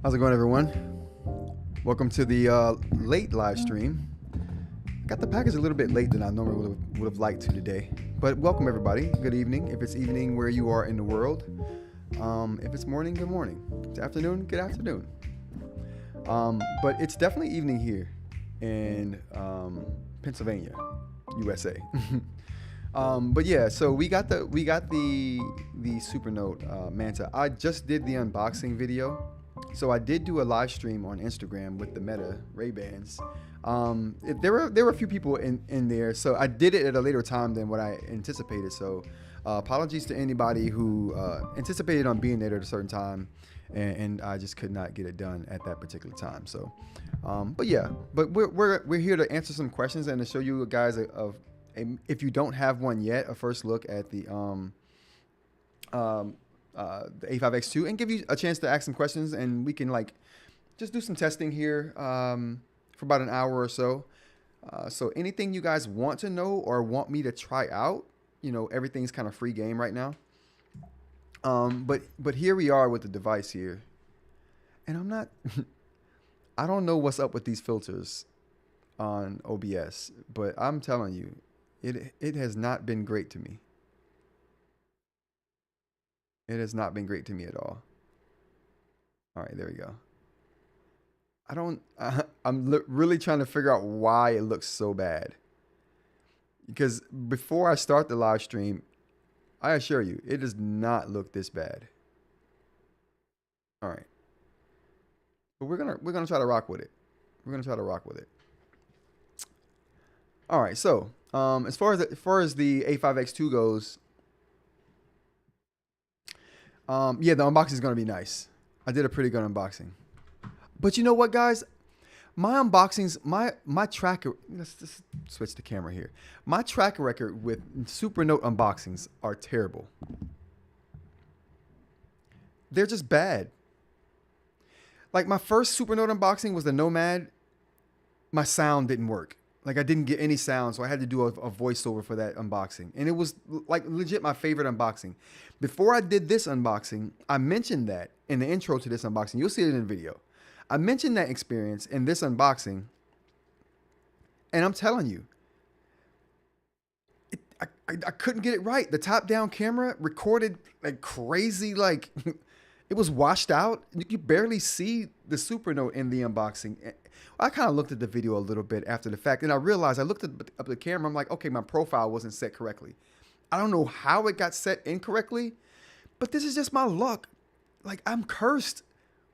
How's it going, everyone? Welcome to the late live stream. Got the package a little bit late than I normally would have liked to today, but welcome everybody. Good evening. If it's evening where you are in the world, if it's morning, good morning. If it's afternoon, good afternoon. But it's definitely evening here in Pennsylvania, USA. But yeah, so we got the Supernote Manta. I just did the unboxing video. So I did do a live stream on Instagram with the Meta Ray-Bans. There were a few people in there, so I did it at a later time than what I anticipated. So apologies to anybody who anticipated on being there at a certain time, and I just could not get it done at that particular time. So, but yeah, but we're here to answer some questions and to show you guys if you don't have one yet, a first look at the A5X2 and give you a chance to ask some questions, and we can just do some testing here for about an hour or so. So anything you guys want to know or want me to try out, everything's kind of free game right now. But here we are with the device here, and I'm not I don't know what's up with these filters on OBS, but I'm telling you, it has not been great to me. It has not been great to me at all. All right, there we go. I'm really trying to figure out why it looks so bad. Because before I start the live stream, I assure you, it does not look this bad. All right. But we're gonna try to rock with it. We're gonna try to rock with it. All right, so as far as the A5X2 goes, yeah, the unboxing is going to be nice. I did a pretty good unboxing. But you know what, guys? My unboxings, my track, let's just switch the camera here. My track record with Supernote unboxings are terrible. They're just bad. Like my first Supernote unboxing was the Nomad. My sound didn't work. Like I didn't get any sound, so I had to do a voiceover for that unboxing. And it was like legit my favorite unboxing. Before I did this unboxing, I mentioned that in the intro to this unboxing. You'll see it in the video. I mentioned that experience in this unboxing. And I'm telling you, I couldn't get it right. The top-down camera recorded like crazy, like it was washed out. You could barely see the Supernote in the unboxing. I kind of looked at the video a little bit after the fact, and I realized I looked up the camera. I'm like, okay, my profile wasn't set correctly. I don't know how it got set incorrectly, but this is just my luck. Like, I'm cursed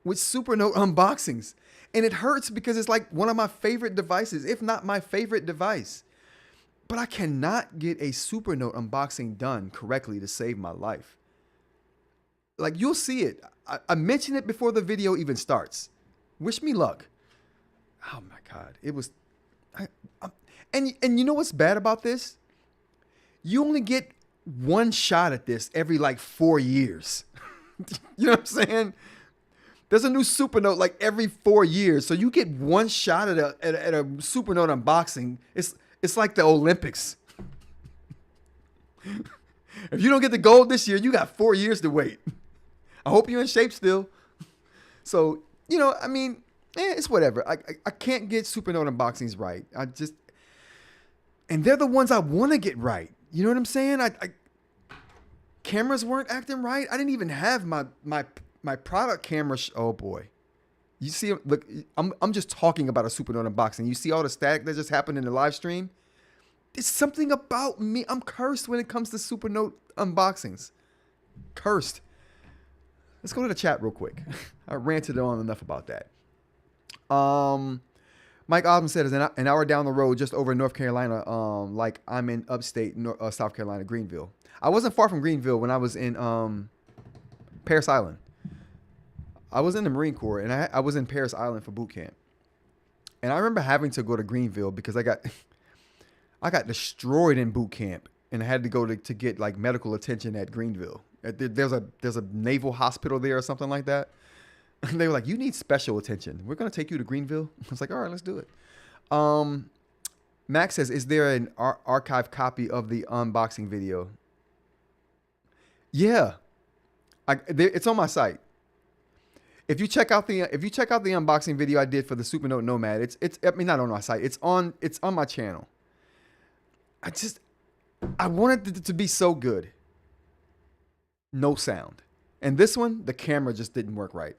with Supernote unboxings, and it hurts because it's like one of my favorite devices, if not my favorite device. But I cannot get a Supernote unboxing done correctly to save my life. Like, you'll see it. I mentioned it before the video even starts. Wish me luck. Oh my God, it was, and you know what's bad about this? You only get one shot at this every like 4 years. You know what I'm saying? There's a new Supernote like every 4 years, so you get one shot at a Supernote unboxing. It's like the Olympics. If you don't get the gold this year, you got 4 years to wait. I hope you're in shape still. So I mean. It's whatever. I can't get Supernote unboxings right. And they're the ones I want to get right. You know what I'm saying? Cameras weren't acting right. I didn't even have my product camera. Oh boy, you see? Look, I'm just talking about a Supernote unboxing. You see all the static that just happened in the live stream? It's something about me. I'm cursed when it comes to Supernote unboxings. Cursed. Let's go to the chat real quick. I ranted on enough about that. Mike Osmond said, "Is an hour down the road, just over North Carolina. Like I'm in upstate South Carolina, Greenville. I wasn't far from Greenville when I was in Parris Island. I was in the Marine Corps, and I was in Parris Island for boot camp. And I remember having to go to Greenville because I got destroyed in boot camp, and I had to go to get like medical attention at Greenville. There's a naval hospital there or something like that." And they were like, "You need special attention. We're going to take you to Greenville." I was like, "All right, let's do it." Max says, "Is there an archive copy of the unboxing video?" Yeah. It's on my site. If you check out the unboxing video I did for the Supernote Nomad, it's I mean, not on my site. It's on my channel. I wanted it to be so good. No sound. And this one, the camera just didn't work right.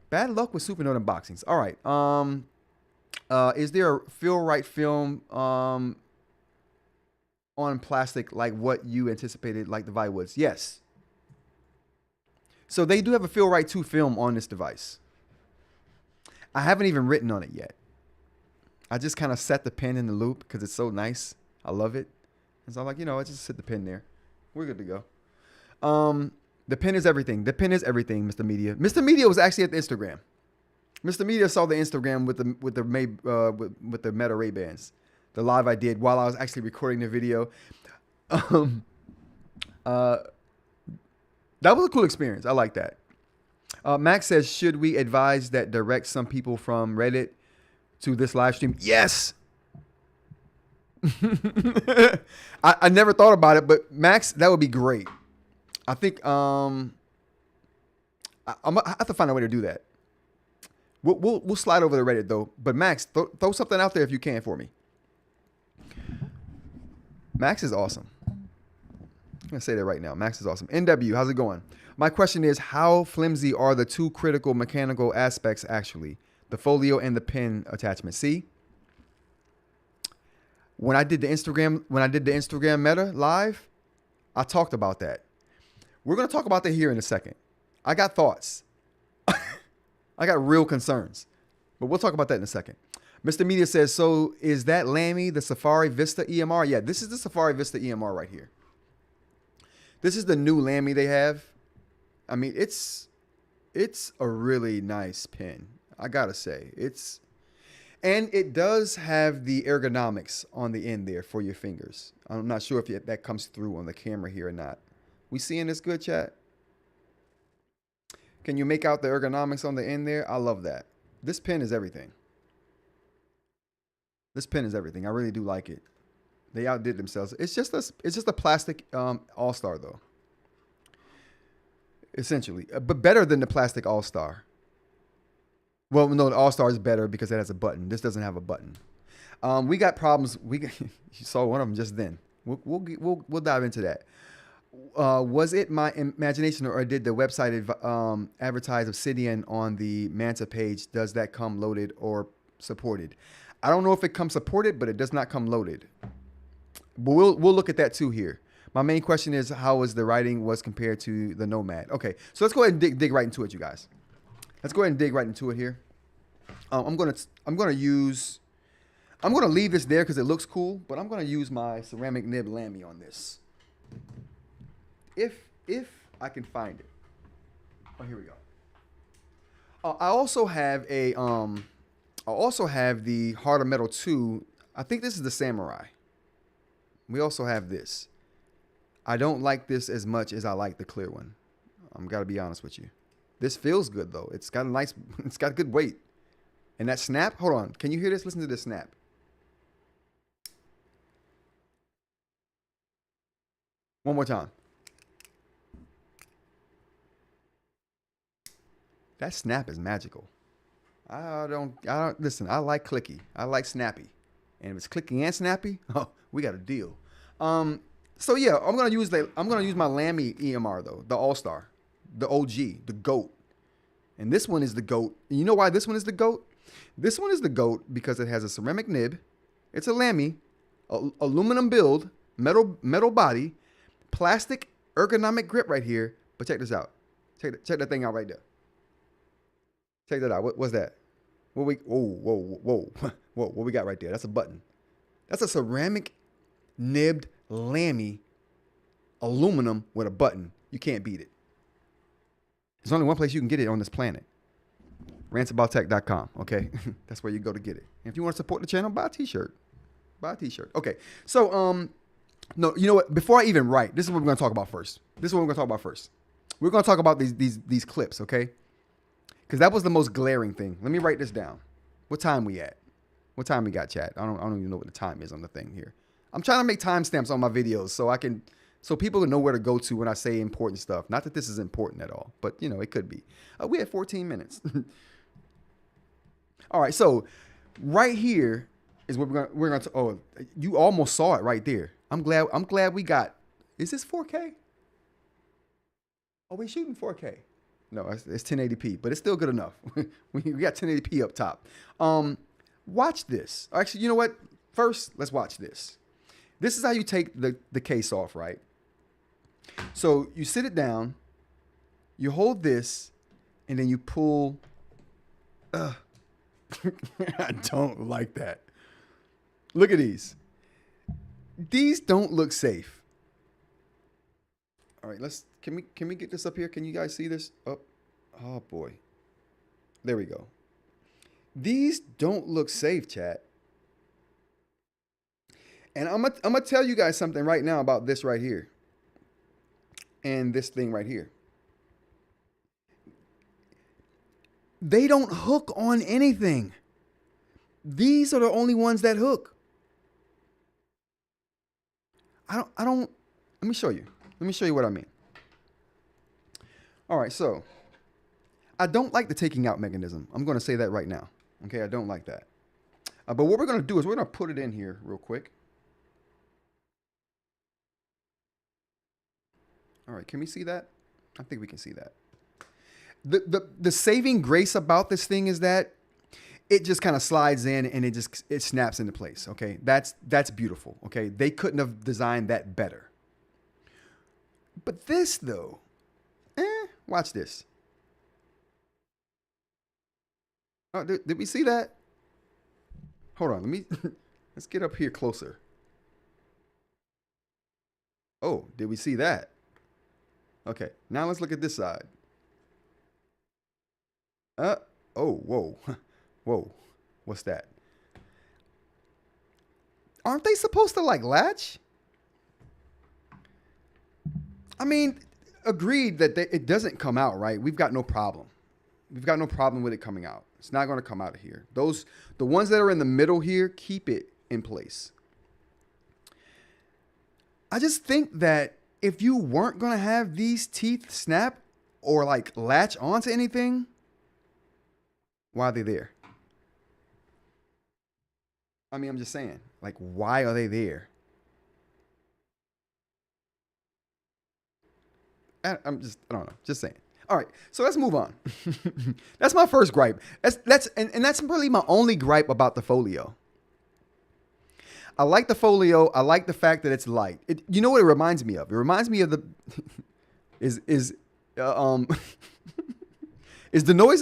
Bad luck with Supernote unboxings. All right. Is there a feel right film on plastic like what you anticipated, like the Viwoods? Yes. So they do have a Feel Right 2 film on this device. I haven't even written on it yet. I just kind of set the pen in the loop because it's so nice. I love it. And so I'm like, I just set the pen there. We're good to go. The pen is everything. The pen is everything, Mr. Media. Mr. Media was actually at the Instagram. Mr. Media saw the Instagram with the Meta Ray-Bans. The live I did while I was actually recording the video. That was a cool experience. I like that. Max says, should we advise that direct some people from Reddit to this live stream? Yes. I never thought about it, but Max, that would be great. I think I have to find a way to do that. We'll slide over to Reddit though. But Max, throw something out there if you can for me. Max is awesome. I'm going to say that right now. Max is awesome. NW, how's it going? My question is, how flimsy are the two critical mechanical aspects actually? The folio and the pen attachment. See? When I did the Instagram Meta live, I talked about that. We're going to talk about that here in a second. I got thoughts. I got real concerns. But we'll talk about that in a second. Mr. Media says, so is that Lamy the Safari Vista EMR? Yeah, this is the Safari Vista EMR right here. This is the new Lamy they have. I mean, it's a really nice pen. I gotta say, and it does have the ergonomics on the end there for your fingers. I'm not sure if that comes through on the camera here or not. We seeing this good, chat? Can you make out the ergonomics on the end there? I love that. This pen is everything. This pen is everything. I really do like it. They outdid themselves. It's just a plastic All-Star though. Essentially, but better than the plastic All-Star. Well, no, the All-Star is better because it has a button. This doesn't have a button. We got problems. You saw one of them just then. We'll dive into that. Was it my imagination, or did the website advertise Obsidian on the Manta page? Does that come loaded or supported? I don't know if it comes supported, but it does not come loaded. But we'll look at that too here. My main question is, how was the writing was compared to the Nomad? Okay, so let's go ahead and dig right into it, you guys. Let's go ahead and dig right into it here. I'm gonna leave this there because it looks cool, but I'm gonna use my ceramic nib Lamy on this. If I can find it. Oh, here we go. I also have the Heart of Metal 2. I think this is the Samurai. We also have this. I don't like this as much as I like the clear one. I'm gotta be honest with you. This feels good though. It's got good weight. And that snap, hold on. Can you hear this? Listen to this snap. One more time. That snap is magical. I don't listen, I like clicky. I like snappy. And if it's clicky and snappy, oh, we got a deal. So yeah, I'm gonna use my Lamy EMR though, the All-Star, the OG, the GOAT. And this one is the GOAT. And you know why this one is the GOAT? This one is the GOAT because it has a ceramic nib. It's a Lamy, aluminum build, metal body, plastic ergonomic grip right here. But check this out. Check that thing out right there. Check that out. What's that? Whoa. What we got right there? That's a button. That's a ceramic nibbed Lamy aluminum with a button. You can't beat it. There's only one place you can get it on this planet. RantsaboutTech.com. Okay, that's where you go to get it. And if you want to support the channel, buy a t-shirt. Okay, so no, you know what? Before I even write, this is what we're going to talk about first. We're going to talk about these clips, okay? Because that was the most glaring thing. Let me write this down. What time we at? What time we got, chat? I don't even know what the time is on the thing here. I'm trying to make timestamps on my videos so I can So people know where to go to when I say important stuff. Not that this is important at all, but you know, it could be. We had 14 minutes. All right, so right here is what we're gonna. Oh, you almost saw it right there. I'm glad we got. Is this 4K? Are we shooting 4K? No, it's 1080p, but it's still good enough. We got 1080p up top. Watch this. Actually, you know what? First, let's watch this. This is how you take the case off, right? So you sit it down, you hold this, and then you pull. I don't like that. Look at these. These don't look safe. All right, can we get this up here? Can you guys see this? Oh boy. There we go. These don't look safe, chat. And I'm gonna tell you guys something right now about this right here. And this thing right here. They don't hook on anything. These are the only ones that hook. I don't, let me show you. Let me show you what I mean. All right, so I don't like the taking out mechanism. I'm going to say that right now. Okay, I don't like that. But what we're going to do is we're going to put it in here real quick. All right, can we see that? I think we can see that. The saving grace about this thing is that it just kind of slides in and it snaps into place. Okay, that's beautiful. Okay, they couldn't have designed that better. But this though, watch this. Oh, did we see that? Hold on, let's get up here closer. Oh, did we see that? Okay, now let's look at this side. Oh, whoa. Whoa, what's that? Aren't they supposed to like latch? I mean, agreed that it doesn't come out, right? We've got no problem. We've got no problem with it coming out. It's not going to come out of here. The ones that are in the middle here, keep it in place. I just think that if you weren't going to have these teeth snap or like latch onto anything, why are they there? I mean, I'm just saying, like, why are they there? I don't know, just saying. All right, so let's move on. That's my first gripe. That's really my only gripe about the Folio. I like the Folio. I like the fact that it's light. You know what it reminds me of? It reminds me of the is the noise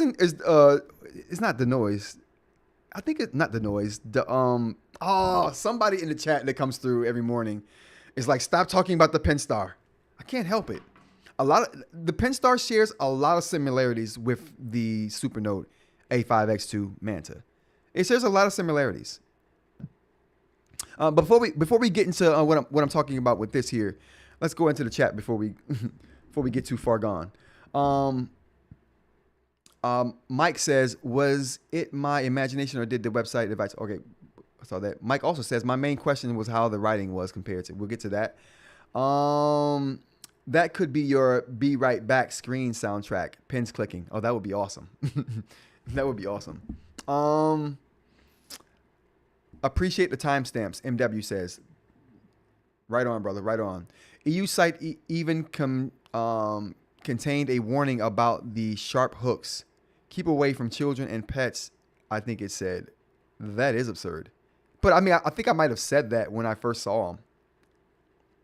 it's not the noise. I think it's not the noise. Somebody in the chat that comes through every morning is like, stop talking about the Penstar. I can't help it. The Penstar shares a lot of similarities with the Supernote A5X2 Manta. It shares a lot of similarities. Before we get into what I'm talking about with this here, let's go into the chat before we get too far gone. Mike says, was it my imagination or did the website advise? Okay, I saw that. Mike also says, my main question was how the writing was compared to. We'll get to that. That could be your Be Right Back screen soundtrack. Pins clicking. Oh, that would be awesome. That would be awesome. Appreciate the timestamps, MW says. Right on, brother. Right on. EU site even contained a warning about the sharp hooks. Keep away from children and pets, I think it said. That is absurd. But I mean, I think I might have said that when I first saw him.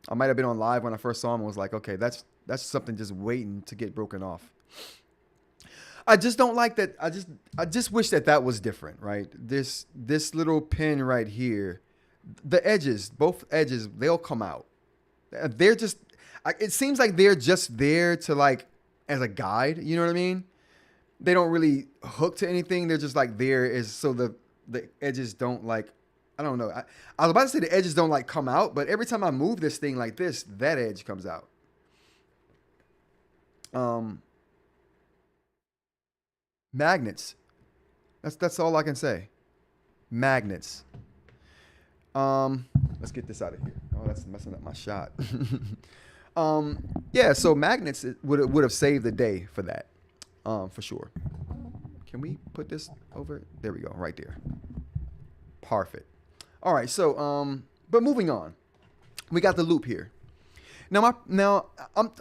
I might have been on live when I first saw him and was like, okay, that's something just waiting to get broken off. I just don't like that. I just wish that was different, right? This little pin right here, the edges, both edges, they'll come out. They're just, it seems like they're just there to like, as a guide, you know what I mean? They don't really hook to anything. They're just like there is so the edges don't like, I don't know. I was about to say the edges don't like come out, but every time I move this thing like this, that edge comes out. Magnets. That's all I can say. Magnets. Let's get this out of here. Oh, that's messing up my shot. Yeah, so magnets would have saved the day for that, for sure. Can we put this over? There we go, right there. Perfect. All right, so but moving on, we got the loop here. Now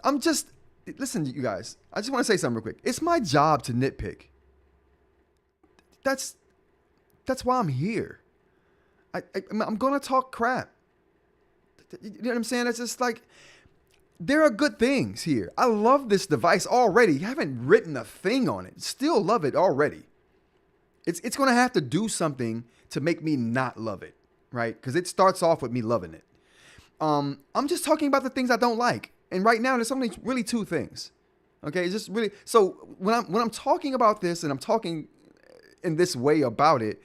I'm just listen, you guys. I just want to say something real quick. It's my job to nitpick. That's why I'm here. I'm gonna talk crap. You know what I'm saying? It's just like there are good things here. I love this device already. I haven't written a thing on it. Still love it already. It's gonna have to do something to make me not love it, right? Because it starts off with me loving it. I'm just talking about the things I don't like, and right now there's only really two things. Okay, it's just really so when I'm talking about this and I'm talking in this way about it,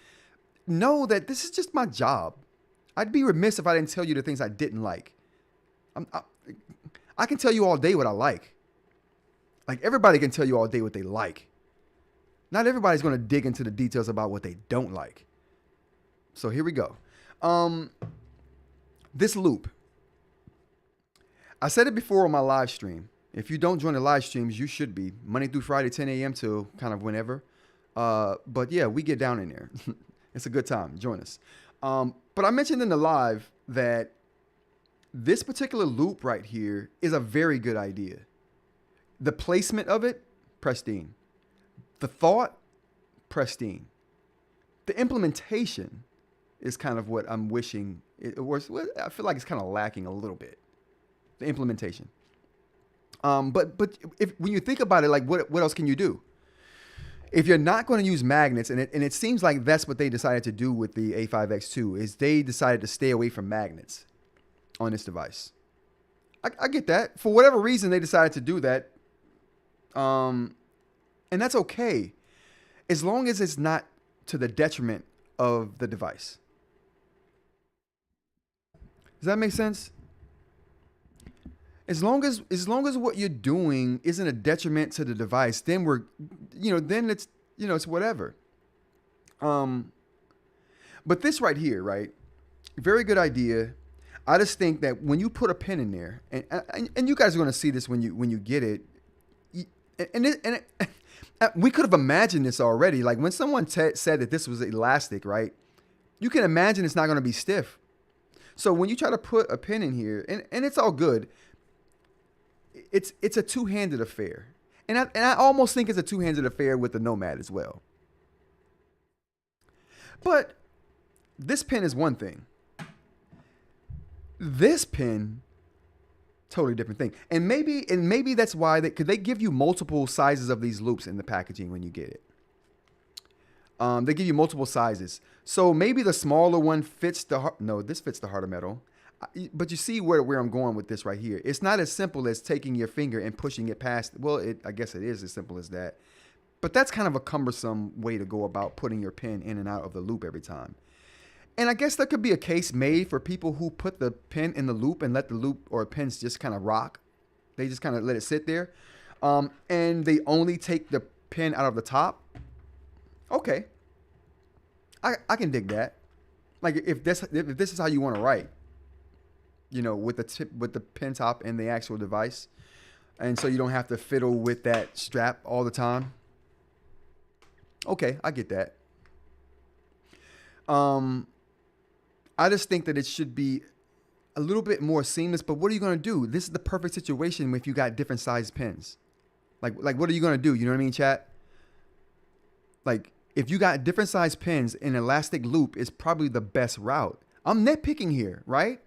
know that this is just my job. I'd be remiss if I didn't tell you the things I didn't like. I can tell you all day what I like. Like everybody can tell you all day what they like. Not everybody's going to dig into the details about what they don't like. So here we go. This loop. I said it before on my live stream. If you don't join the live streams, you should be. Monday through Friday, 10 a.m. till kind of whenever. But yeah, we get down in there. It's a good time. Join us. But I mentioned in the live that this particular loop right here is a very good idea. The placement of it, pristine. The thought, pristine. The implementation is kind of what I'm wishing it was. I feel like it's kind of lacking a little bit. The implementation. But when you think about it, like what else can you do? If you're not going to use magnets, and it seems like that's what they decided to do with the A5X2, is they decided to stay away from magnets on this device. I get that. For whatever reason, they decided to do that. And that's okay. As long as it's not to the detriment of the device. Does that make sense? As long as what you're doing isn't a detriment to the device, then then it's whatever. But this right here, right? Very good idea. I just think that when you put a pin in there, and you guys are going to see this when you get it, we could have imagined this already. Like when someone said that this was elastic, right? You can imagine it's not going to be stiff. So when you try to put a pin in here, and it's all good. It's a two-handed affair. And I almost think it's a two-handed affair with the Nomad as well. But this pin is one thing. This pin, totally different thing. And maybe that's why they give you multiple sizes of these loops in the packaging when you get it. They give you multiple sizes. So maybe the smaller one fits this fits the harder metal. But you see where I'm going with this right here. It's not as simple as taking your finger and pushing it past. Well, I guess it is as simple as that. But that's kind of a cumbersome way to go about putting your pin in and out of the loop every time. And I guess there could be a case made for people who put the pin in the loop and let the loop or pins just kind of rock. They just kind of let it sit there. And they only take the pin out of the top. Okay. I can dig that. Like if this is how you want to write. With the pin top and the actual device. And so you don't have to fiddle with that strap all the time. Okay, I get that. I just think that it should be a little bit more seamless, but what are you going to do? This is the perfect situation if you got different size pins. Like what are you going to do? You know what I mean, chat? Like if you got different size pins, an elastic loop is probably the best route. I'm nitpicking here, right?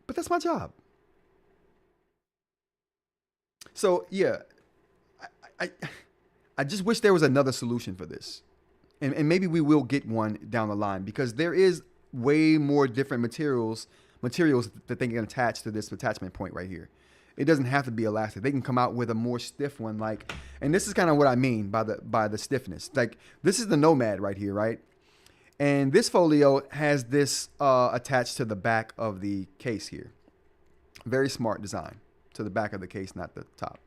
But that's my job. So yeah, I just wish there was another solution for this. And maybe we will get one down the line because there is way more different materials that they can attach to this attachment point right here. It doesn't have to be elastic. They can come out with a more stiff one and this is kind of what I mean by the stiffness. Like this is the Nomad right here, right? And this folio has this attached to the back of the case here. Very smart design to the back of the case, not the top.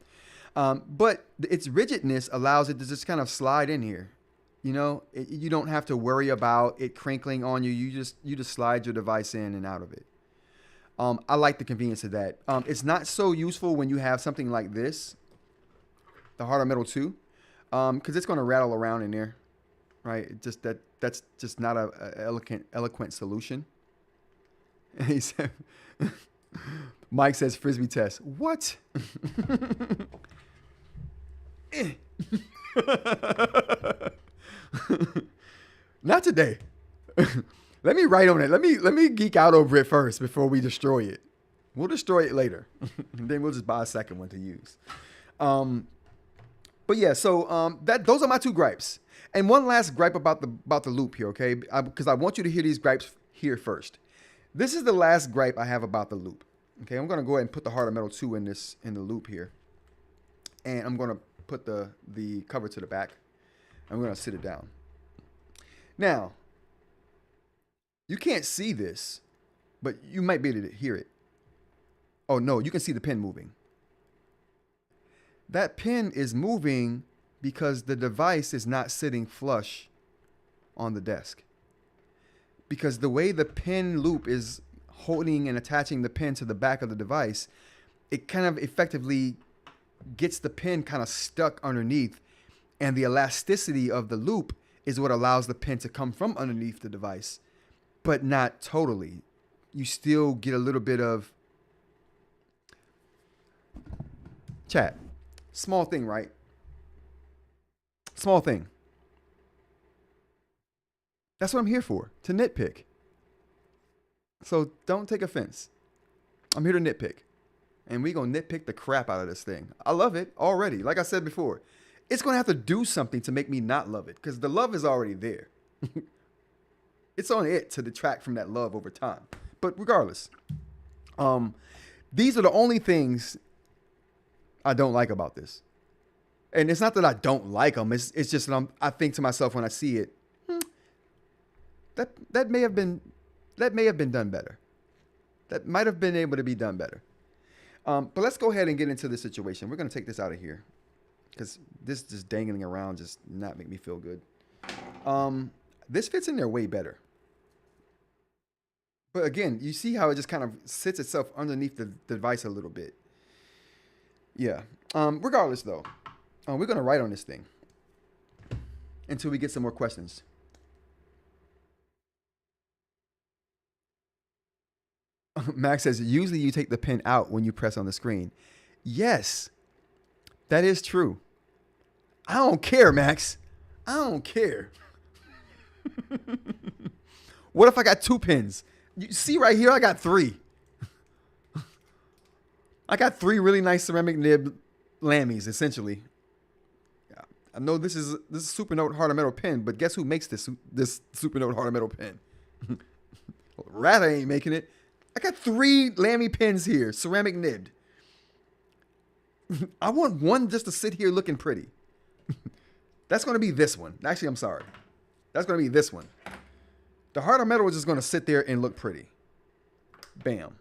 But its rigidness allows it to just kind of slide in here. You don't have to worry about it crinkling on you. You just slide your device in and out of it. I like the convenience of that. It's not so useful when you have something like this, the harder metal 2, because it's going to rattle around in there, right? That's just not a eloquent solution. He said, Mike says frisbee test. What? Not today. Let me write on it. Let me geek out over it first before we destroy it. We'll destroy it later. And then we'll just buy a second one to use. But yeah, so those are my 2 gripes. And one last gripe about the loop here, okay? Because I want you to hear these gripes here first. This is the last gripe I have about the loop. Okay, I'm gonna go ahead and put the harder metal 2 in the loop here. And I'm gonna put the cover to the back. I'm gonna sit it down. Now, you can't see this, but you might be able to hear it. Oh no, you can see the pin moving. That pin is moving because the device is not sitting flush on the desk. Because the way the pin loop is holding and attaching the pin to the back of the device, it kind of effectively gets the pin kind of stuck underneath, and the elasticity of the loop is what allows the pin to come from underneath the device, but not totally. You still get a little bit of chat. Small thing, right? Small thing. That's what I'm here for, to nitpick. So don't take offense. I'm here to nitpick. And we're going to nitpick the crap out of this thing. I love it already. Like I said before, it's going to have to do something to make me not love it, because the love is already there. It's on it to detract from that love over time. But regardless, these are the only things I don't like about this. And it's not that I don't like them. It's just that I think to myself when I see it, that may have been done better. That might have been able to be done better. But let's go ahead and get into the situation. We're going to take this out of here, because this just dangling around just not make me feel good. This fits in there way better. But again, you see how it just kind of sits itself underneath the device a little bit. Yeah. Regardless, though, we're going to write on this thing until we get some more questions. Max says, usually you take the pin out when you press on the screen. Yes, that is true. I don't care, Max. I don't care. What if I got 2 pins? You see right here, I got 3. I got 3 really nice ceramic nib Lamys, essentially. I know this is Supernote harder metal pen, but guess who makes this Supernote harder metal pen? Ratta ain't making it. I got 3 Lamy pens here, ceramic nibbed. I want one just to sit here looking pretty. That's going to be this one. Actually, I'm sorry. That's going to be this one. The harder metal is just going to sit there and look pretty. Bam.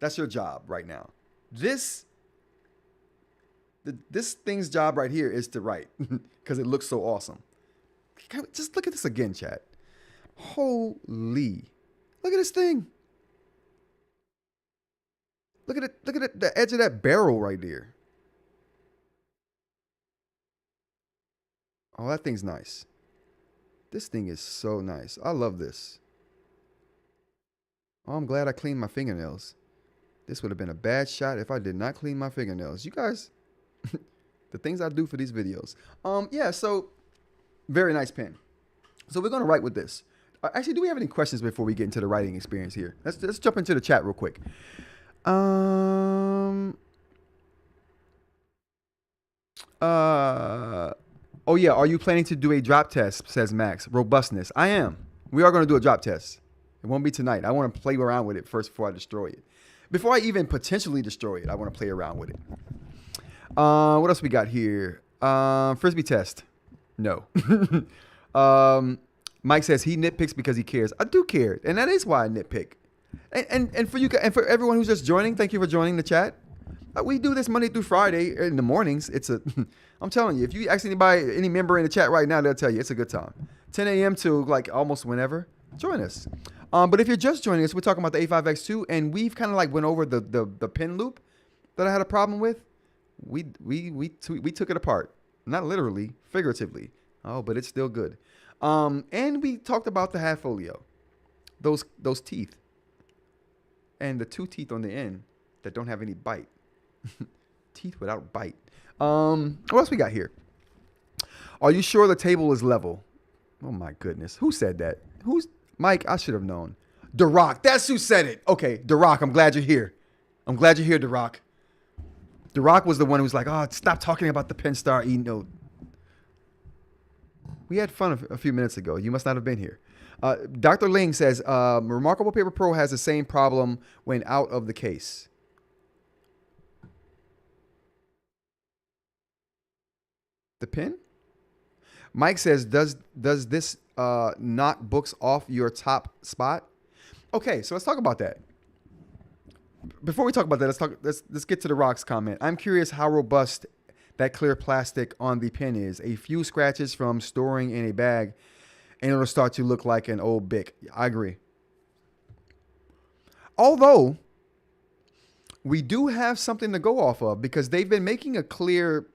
That's your job right now. This thing's job right here is to write, because it looks so awesome. Just look at this again, chat. Holy. Look at this thing. Look at it. Look at it, the edge of that barrel right there. Oh, that thing's nice. This thing is so nice. I love this. Oh, I'm glad I cleaned my fingernails. This would have been a bad shot if I did not clean my fingernails. You guys, the things I do for these videos. Yeah, so very nice pen. So we're going to write with this. Actually, do we have any questions before we get into the writing experience here? Let's jump into the chat real quick. Oh yeah, are you planning to do a drop test, says Max. Robustness. I am. We are going to do a drop test. It won't be tonight. I want to play around with it first before I destroy it. Before I even potentially destroy it, I want to play around with it. What else we got here? Frisbee test. No. Mike says he nitpicks because he cares. I do care, and that is why I nitpick. And for you and for everyone who's just joining, thank you for joining the chat. We do this Monday through Friday in the mornings. I'm telling you, if you ask any member in the chat right now, they'll tell you it's a good time. 10 a.m. to like almost whenever. join us. But if you're just joining us, we're talking about the A5X2, and we've kind of like went over the pen loop that I had a problem with. We took it apart, not literally, figuratively. Oh, but it's still good. And we talked about the half folio, those teeth, and the 2 teeth on the end that don't have any bite. Teeth without bite. What else we got here? Are you sure the table is level? Oh my goodness, who said that? Who's Mike? I should have known. DeRock, that's who said it. Okay, DeRock, I'm glad you're here. I'm glad you're here, DeRock. DeRock was the one who was like, oh, stop talking about the Penstar eNote. We had fun a few minutes ago. You must not have been here. Dr. Ling says, Remarkable Paper Pro has the same problem when out of the case. The pen? Mike says, does this knock books off your top spot? Okay, so let's talk about that. Before we talk about that, let's get to the Rock's comment. I'm curious how robust that clear plastic on the pen is. A few scratches from storing in a bag and it'll start to look like an old Bic. I agree. Although we do have something to go off of because they've been making a clear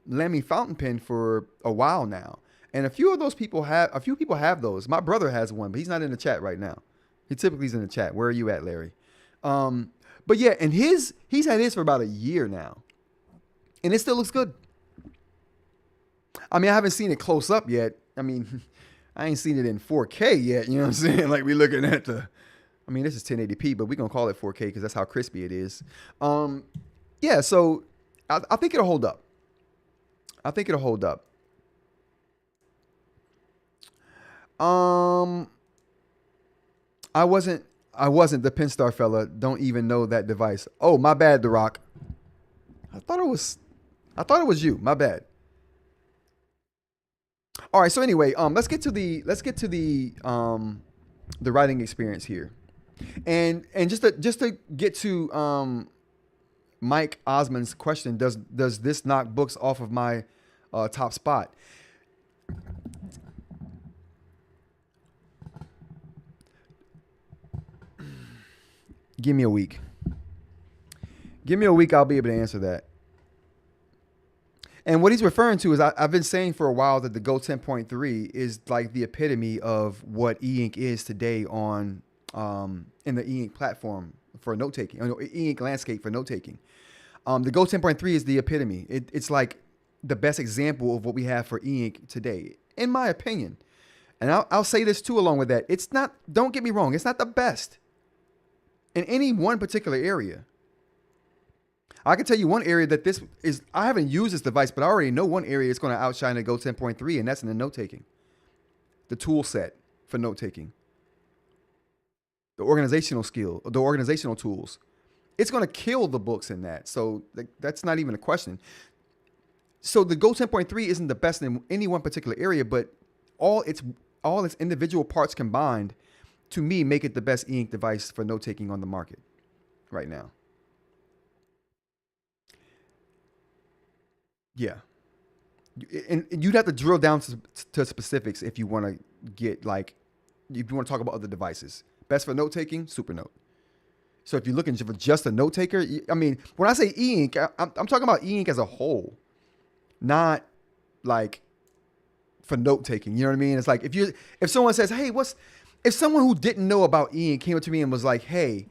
Lamy fountain pen for a while now. And a few people have those. My brother has one, but he's not in the chat right now. He typically is in the chat. Where are you at, Larry? But yeah, and he's had his for about a year now. And it still looks good. I mean, I haven't seen it close up yet. I mean, I ain't seen it in 4K yet. You know what I'm saying? Like we're looking at I mean, this is 1080p, but we're going to call it 4K because that's how crispy it is. Yeah, so I think it'll hold up. I think it'll hold up. I wasn't the Penstar fella. Don't even know that device. Oh, my bad, The Rock. I thought it was you. My bad. All right. So anyway, let's get to the writing experience here, and just to get to Mike Osmond's question, does this knock books off of my top spot? Give me a week. Give me a week, I'll be able to answer that. And what he's referring to is I've been saying for a while that the Go 10.3 is like the epitome of what eInk is today on in the eInk platform for note taking, eInk landscape for note taking. The Go 10.3 is the epitome. It's like the best example of what we have for eInk today, in my opinion. And I'll say this too along with that. It's not, don't get me wrong, it's not the best in any one particular area. I can tell you one area that this is, I haven't used this device, but I already know one area it's going to outshine the Go 10.3, and that's in the note taking. The tool set for note taking. The organizational skill, the organizational tools. It's going to kill the books in that. So that's not even a question. So the Go 10.3 isn't the best in any one particular area, but all its individual parts combined, to me, make it the best eInk device for note taking on the market right now. Yeah. And you'd have to drill down to specifics if you want to get like, if you want to talk about other devices. Best for note taking, Supernote. So if you're looking for just a note taker, I mean, when I say eInk, I'm talking about eInk as a whole, not like for note taking. You know what I mean? It's like if someone says, hey, if someone who didn't know about eInk came up to me and was like, hey,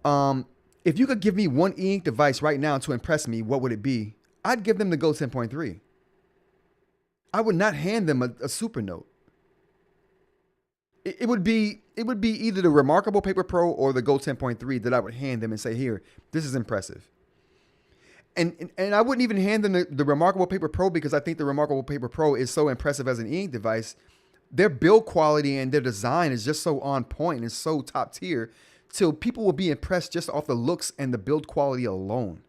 if you could give me one eInk device right now to impress me, what would it be? I'd give them the Go 10.3. I would not hand them a Supernote. It would be either the Remarkable Paper Pro or the Go 10.3 that I would hand them and say, here, this is impressive. And I wouldn't even hand them the Remarkable Paper Pro because I think the Remarkable Paper Pro is so impressive as an eInk device. Their build quality and their design is just so on point and so top tier, so people will be impressed just off the looks and the build quality alone.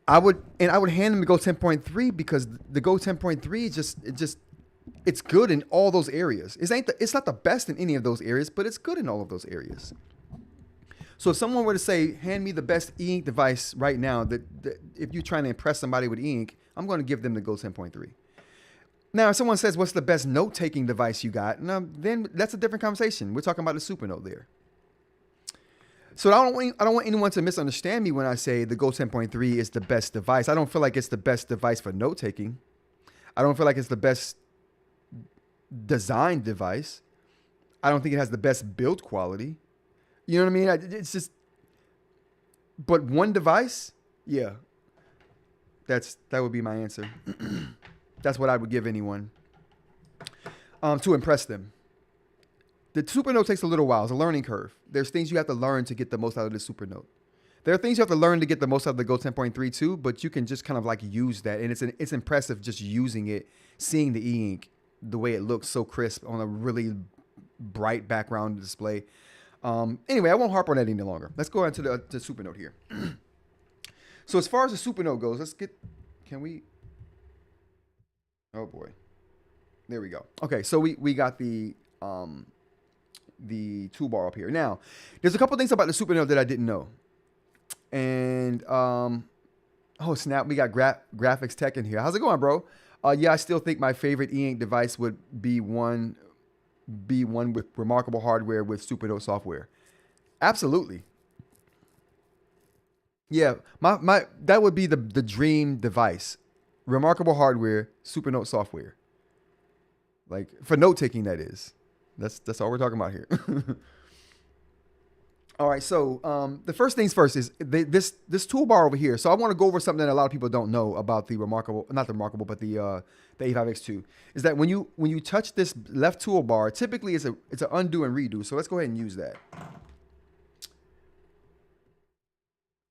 I would hand them the Go 10.3 because the Go 10.3 it's good in all those areas. It's not the best in any of those areas, but it's good in all of those areas. So if someone were to say, hand me the best eInk device right now, that if you're trying to impress somebody with eInk, I'm going to give them the Go 10.3. Now, if someone says, what's the best note-taking device you got? Now, then that's a different conversation. We're talking about the Supernote there. So I don't want anyone to misunderstand me when I say the Go 10.3 is the best device. I don't feel like it's the best device for note-taking. I don't feel like it's the best design device. I don't think it has the best build quality. You know what I mean? It's just, but one device, yeah, that would be my answer. That's what I would give anyone to impress them. The Supernote takes a little while. It's a learning curve. There's things you have to learn to get the most out of the Supernote. There are things you have to learn to get the most out of the Go 10.3 too, but you can just kind of like use that. And it's impressive just using it, seeing the eInk, the way it looks so crisp on a really bright background display. Anyway, I won't harp on that any longer. Let's go on to the Supernote here. So as far as the Supernote goes, can we, oh boy. There we go. Okay, so we got the toolbar up here. Now, there's a couple things about the Supernote that I didn't know. And, oh snap, we got Graphics Tech in here. How's it going, bro? Yeah, I still think my favorite eInk device would be one with remarkable hardware with Supernote software. Absolutely. Yeah, my that would be the dream device. Remarkable hardware, Supernote software. Like for note taking, that is. That's all we're talking about here. All right, so the first things first is this toolbar over here. So I want to go over something that a lot of people don't know about the not the remarkable, but the A5X2 is that when you touch this left toolbar, typically it's an undo and redo. So let's go ahead and use that.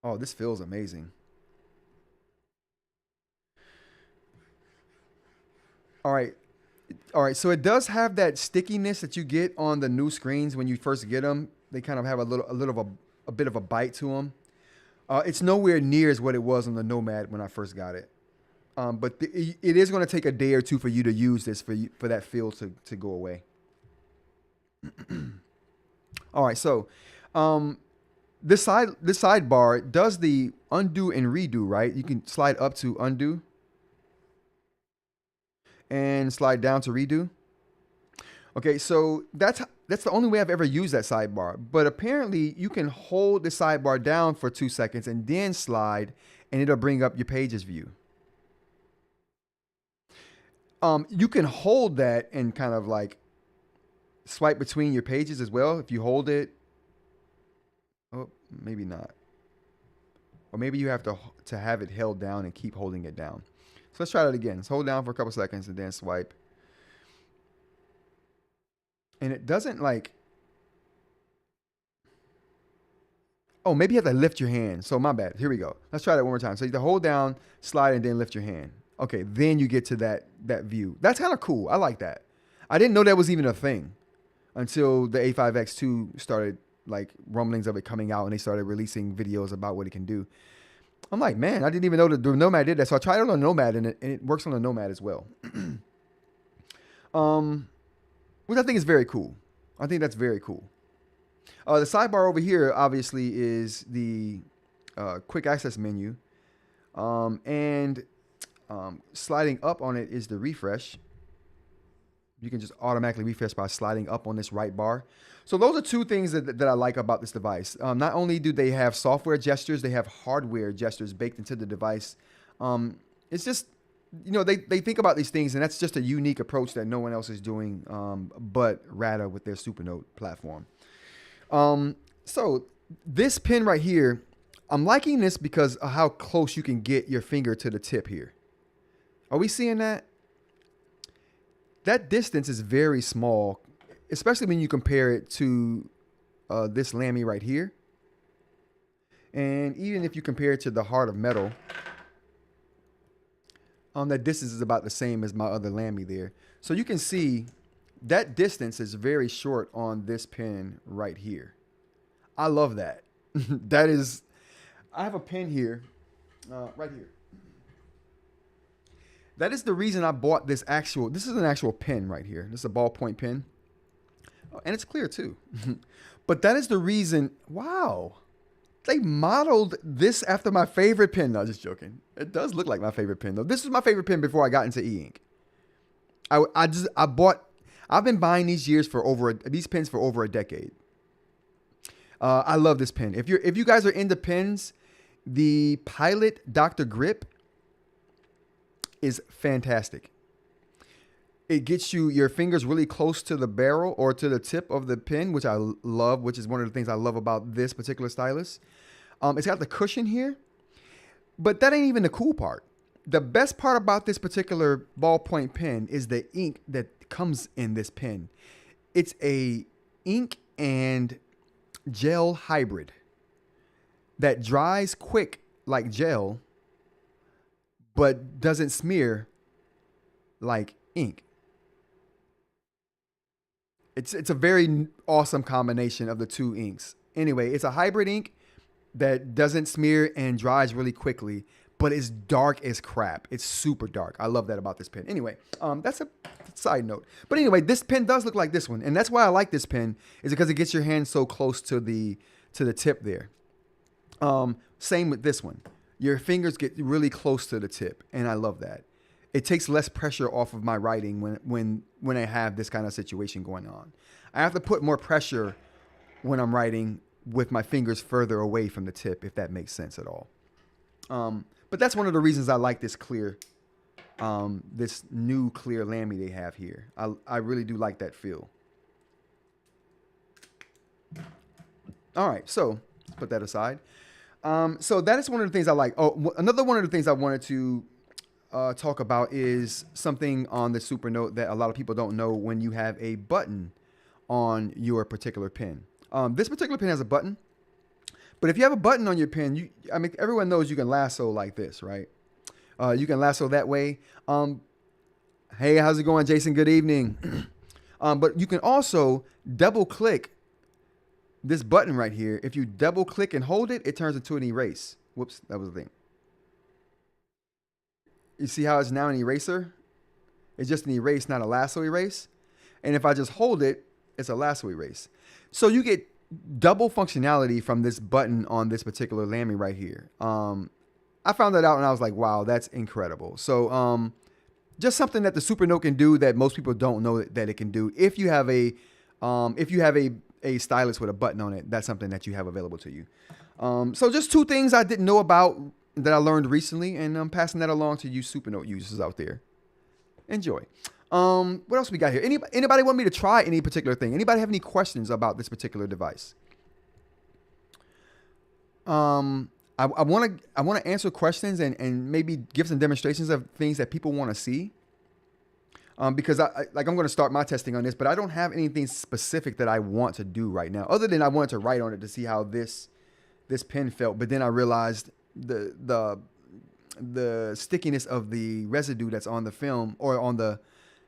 Oh, this feels amazing. All right. All right, so it does have that stickiness that you get on the new screens when you first get them. They kind of have a bit of a bite to them. It's nowhere near as what it was on the Nomad when I first got it. But it is going to take a day or two for you to use this for that feel to go away. All right, so this sidebar does the undo and redo, right? You can slide up to undo and slide down to redo. Okay, so that's the only way I've ever used that sidebar. But apparently you can hold the sidebar down for 2 seconds and then slide, and it'll bring up your pages view. You can hold that and kind of like swipe between your pages as well. If you hold it, oh, maybe not. Or maybe you have to have it held down and keep holding it down. So let's try that again. Let's hold down for a couple seconds and then swipe. And it doesn't like, oh, maybe you have to lift your hand. So my bad. Here we go. Let's try that one more time. So you have to hold down, slide, and then lift your hand. Okay, then you get to that view. That's kind of cool. I like that. I didn't know that was even a thing until the A5X2 started like rumblings of it coming out and they started releasing videos about what it can do. I'm like, man, I didn't even know the Nomad did that. So I tried it on the Nomad and it works on the Nomad as well. Which I think is very cool. I think that's very cool. The sidebar over here obviously is the quick access menu. Sliding up on it is the refresh. You can just automatically refresh by sliding up on this right bar. So those are two things that I like about this device. Not only do they have software gestures, they have hardware gestures baked into the device. It's just, you know, they think about these things, and that's just a unique approach that no one else is doing but Ratta with their Supernote platform. So this pen right here, I'm liking this because of how close you can get your finger to the tip here. Are we seeing that? That distance is very small, especially when you compare it to this Lamy right here. And even if you compare it to the Heart of Metal, that distance is about the same as my other Lamy there. So you can see that distance is very short on this pen right here. I love that. That is, I have a pen here, right here. That is the reason I bought this is an actual pen right here. This is a ballpoint pen. Oh, and it's clear too. But that is the reason, wow. They modeled this after my favorite pen. No, just joking. It does look like my favorite pen though. This is my favorite pen before I got into eInk. I've been buying these pens for over a decade. I love this pen. If you guys are into pens, the Pilot Dr. Grip is fantastic. It gets your fingers really close to the barrel or to the tip of the pen, which I love, which is one of the things I love about this particular stylus. It's got the cushion here, but that ain't even the cool part. The best part about this particular ballpoint pen is the ink that comes in this pen. It's a ink and gel hybrid that dries quick like gel, but doesn't smear like ink. It's a very awesome combination of the two inks. Anyway, it's a hybrid ink that doesn't smear and dries really quickly, but it's dark as crap. It's super dark. I love that about this pen. Anyway, that's a side note. But anyway, this pen does look like this one, and that's why I like this pen, is because it gets your hand so close to the tip there. Same with this one. Your fingers get really close to the tip, and I love that. It takes less pressure off of my writing when I have this kind of situation going on. I have to put more pressure when I'm writing with my fingers further away from the tip, if that makes sense at all. But that's one of the reasons I like this this new clear Lamy they have here. I really do like that feel. All right, so let's put that aside. So that is one of the things I like. Oh, another one of the things I wanted to talk about is something on the Supernote that a lot of people don't know when you have a button on your particular pen. This particular pen has a button, but if you have a button on your pen, I mean, everyone knows you can lasso like this, right? You can lasso that way. Hey, how's it going, Jason? Good evening. But you can also double click this button right here. If you double click and hold it, it turns into an erase. Whoops, that was the thing. You see how it's now an eraser? It's just an erase, not a lasso erase. And if I just hold it, it's a lasso erase. So you get double functionality from this button on this particular Lamy right here. I found that out and I was like, wow, that's incredible. So just something that the Supernote can do that most people don't know that it can do. If you have a stylus with a button on it, that's something that you have available to you. So just two things I didn't know about that I learned recently, and I'm passing that along to you Supernote users out there. Enjoy. What else we got here? Anybody want me to try any particular thing? Anybody have any questions about this particular device? I want to answer questions and maybe give some demonstrations of things that people want to see. Because I'm going to start my testing on this, but I don't have anything specific that I want to do right now, other than I wanted to write on it to see how this pen felt. But then I realized the stickiness of the residue that's on the film, or on the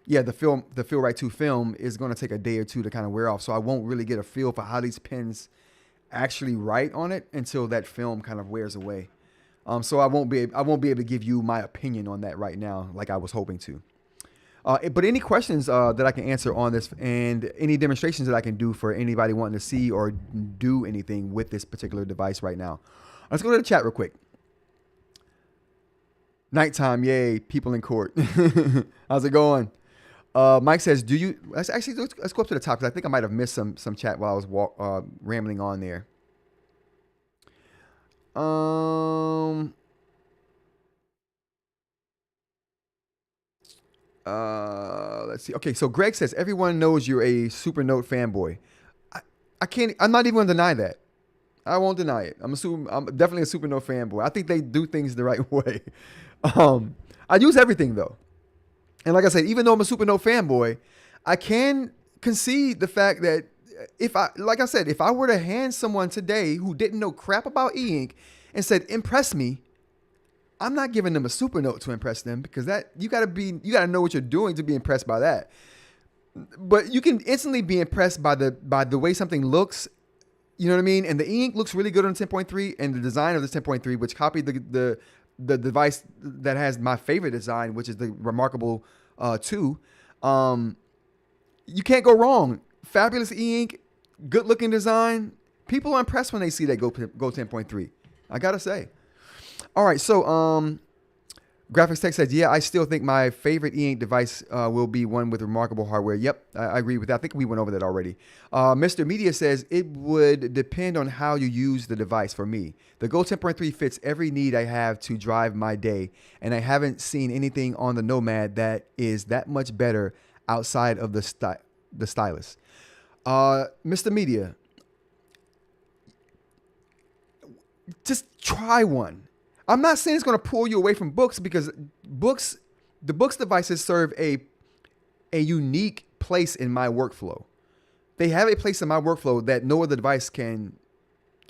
Feel Right 2 film, is going to take a day or two to kind of wear off. So I won't really get a feel for how these pens actually write on it until that film kind of wears away. So I won't be able to give you my opinion on that right now, like I was hoping to. But any questions that I can answer on this, and any demonstrations that I can do for anybody wanting to see or do anything with this particular device right now. Let's go to the chat real quick. Nighttime, yay, people in court. How's it going? Mike says, let's go up to the top, because I think I might have missed some chat while I was rambling on there. Let's see. Okay, so Greg says, everyone knows you're a Supernote fanboy. I'm not even going to deny that. I won't deny it. I'm definitely a Supernote fanboy. I think they do things the right way. I use everything though. And like I said, even though I'm a Supernote fanboy, I can concede the fact that if I were to hand someone today who didn't know crap about eInk and said, impress me, I'm not giving them a Supernote to impress them, because that you gotta know what you're doing to be impressed by that. But you can instantly be impressed by the way something looks. You know what I mean? And the eInk looks really good on 10.3, and the design of the 10.3, which copied the device that has my favorite design, which is the Remarkable 2. You can't go wrong. Fabulous eInk, good looking design. People are impressed when they see that go 10.3. I gotta say. All right, so Graphics Tech says, yeah, I still think my favorite eInk device will be one with remarkable hardware. Yep, I agree with that. I think we went over that already. Mr. Media says, it would depend on how you use the device for me. The Go 10.3 fits every need I have to drive my day, and I haven't seen anything on the Nomad that is that much better outside of the stylus. Mr. Media, just try one. I'm not saying it's going to pull you away from Boox, because the Boox devices serve a unique place in my workflow. They have a place in my workflow that no other device can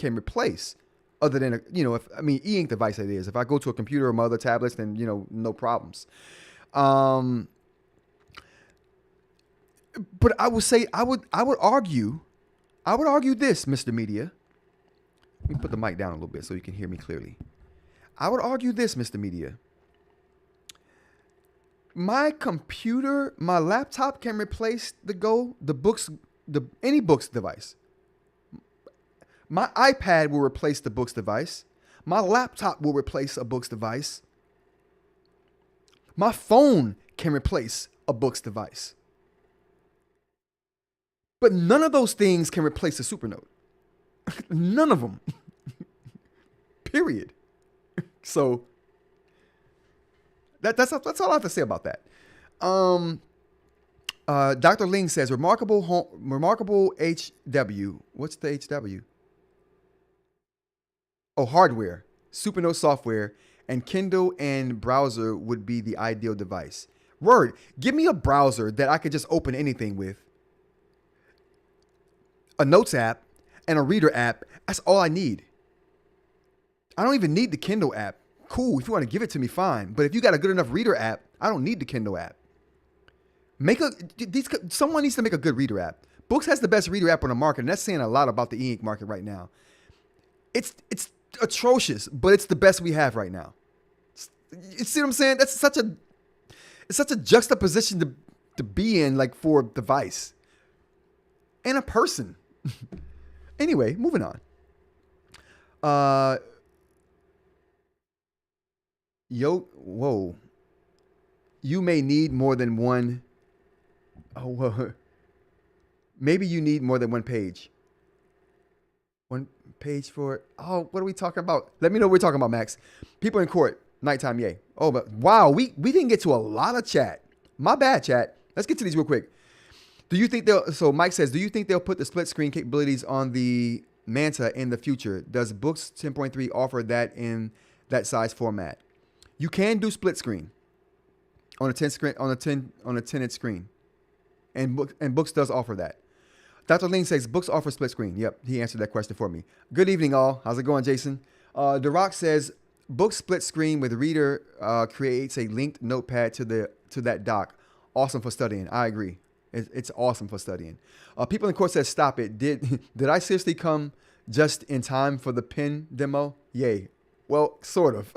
replace, other than eInk device it is. If I go to a computer or my other tablets, then no problems. But I would say I would argue this, Mr. Media. Let me put the mic down a little bit so you can hear me clearly. I would argue this, Mr. Media. My computer, my laptop can replace the Boox, any Boox device. My iPad will replace the Boox device. My laptop will replace a Boox device. My phone can replace a Boox device. But none of those things can replace a Supernote. None of them. Period. So that's all I have to say about that. Dr. Ling says, remarkable HW. What's the HW? Oh, hardware, Supernote software, and Kindle and browser would be the ideal device. Word, give me a browser that I could just open anything with. A notes app and a reader app. That's all I need. I don't even need the Kindle app. Cool, if you want to give it to me, fine. But if you got a good enough reader app, I don't need the Kindle app. Someone needs to make a good reader app. Boox has the best reader app on the market, and that's saying a lot about the eInk market right now. It's atrocious, but it's the best we have right now. You see what I'm saying? It's such a juxtaposition to be in, like, for a device and a person. Anyway, moving on. Whoa. You may need more than one. Oh, well, maybe you need more than one page. One page for, what are we talking about? Let me know what we're talking about, Max. People in court, nighttime, yay. Oh, but wow, we didn't get to a lot of chat. My bad, chat. Let's get to these real quick. So Mike says, do you think they'll put the split screen capabilities on the Manta in the future? Does Boox 10.3 offer that in that size format? You can do split screen on a 10-inch screen, and Boox does offer that. Dr. Ling says Boox offers split screen. Yep, he answered that question for me. Good evening, all. How's it going, Jason? The Rock says Boox split screen with reader creates a linked notepad to that dock. Awesome for studying. I agree. It's awesome for studying. People in court says stop it. Did I seriously come just in time for the pen demo? Yay. Well, sort of.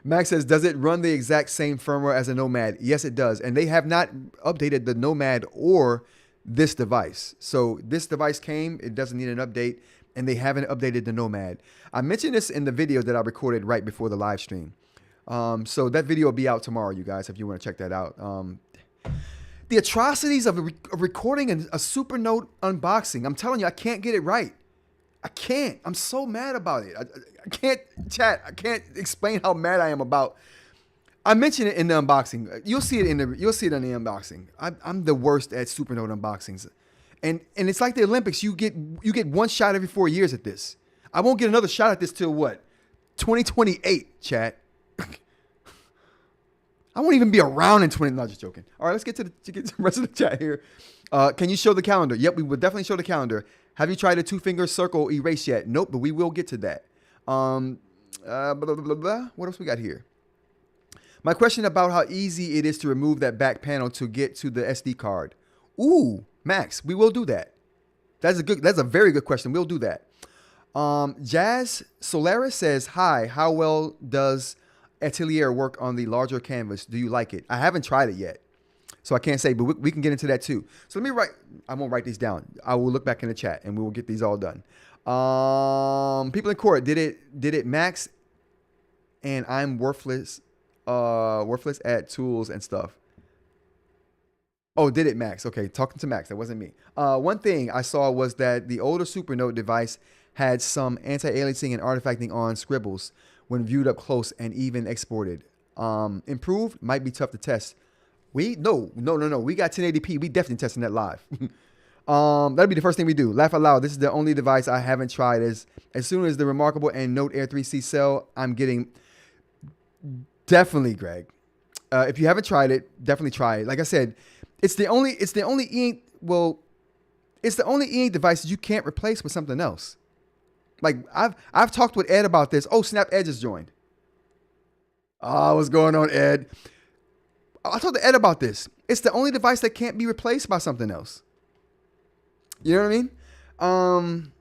Max says, does it run the exact same firmware as a Nomad? Yes, it does. And they have not updated the Nomad or this device. So this device came, it doesn't need an update, and they haven't updated the Nomad. I mentioned this in the video that I recorded right before the live stream. So that video will be out tomorrow, you guys, if you want to check that out. The atrocities of recording a Supernote unboxing. I'm telling you, I can't get it right. I can't. I'm so mad about it. I can't chat. I can't explain how mad I am about. I mentioned it in the unboxing. You'll see it in the unboxing. I'm the worst at Supernote unboxings, and it's like the Olympics. You get one shot every 4 years at this. I won't get another shot at this till what? 2028, chat. I won't even be around in 20. No, just joking. All right, let's get to the rest of the chat here. Can you show the calendar? Yep, we will definitely show the calendar. Have you tried a 2-finger circle erase yet? Nope, but we will get to that. Blah, blah, blah, blah. What else we got here? My question about how easy it is to remove that back panel to get to the SD card. Ooh, Max, we will do that. That's a very good question. We'll do that. Jazz Solaris says, hi, how well does Atelier work on the larger canvas? Do you like it? I haven't tried it yet, so I can't say, but we can get into that too. So let me I won't write these down. I will look back in the chat and we will get these all done. People in court, did it max and I'm worthless at tools and stuff. Oh, did it, Max? Okay, talking to Max. That wasn't me. One thing I saw was that the older Supernote device had some anti-aliasing and artifacting on scribbles when viewed up close and even exported. Improved might be tough to test. No. We got 1080p. We definitely testing that live. That'll be the first thing we do. Laugh out loud. This is the only device I haven't tried. As soon as the Remarkable and Note Air 3C sell, I'm getting definitely, Greg. If you haven't tried it, definitely try it. Like I said, it's the only eInk. Well, it's the only eInk device that you can't replace with something else. Like I've talked with Ed about this. Oh snap! Ed just joined. What's going on, Ed? I talked to Ed about this. It's the only device that can't be replaced by something else. You know what I mean?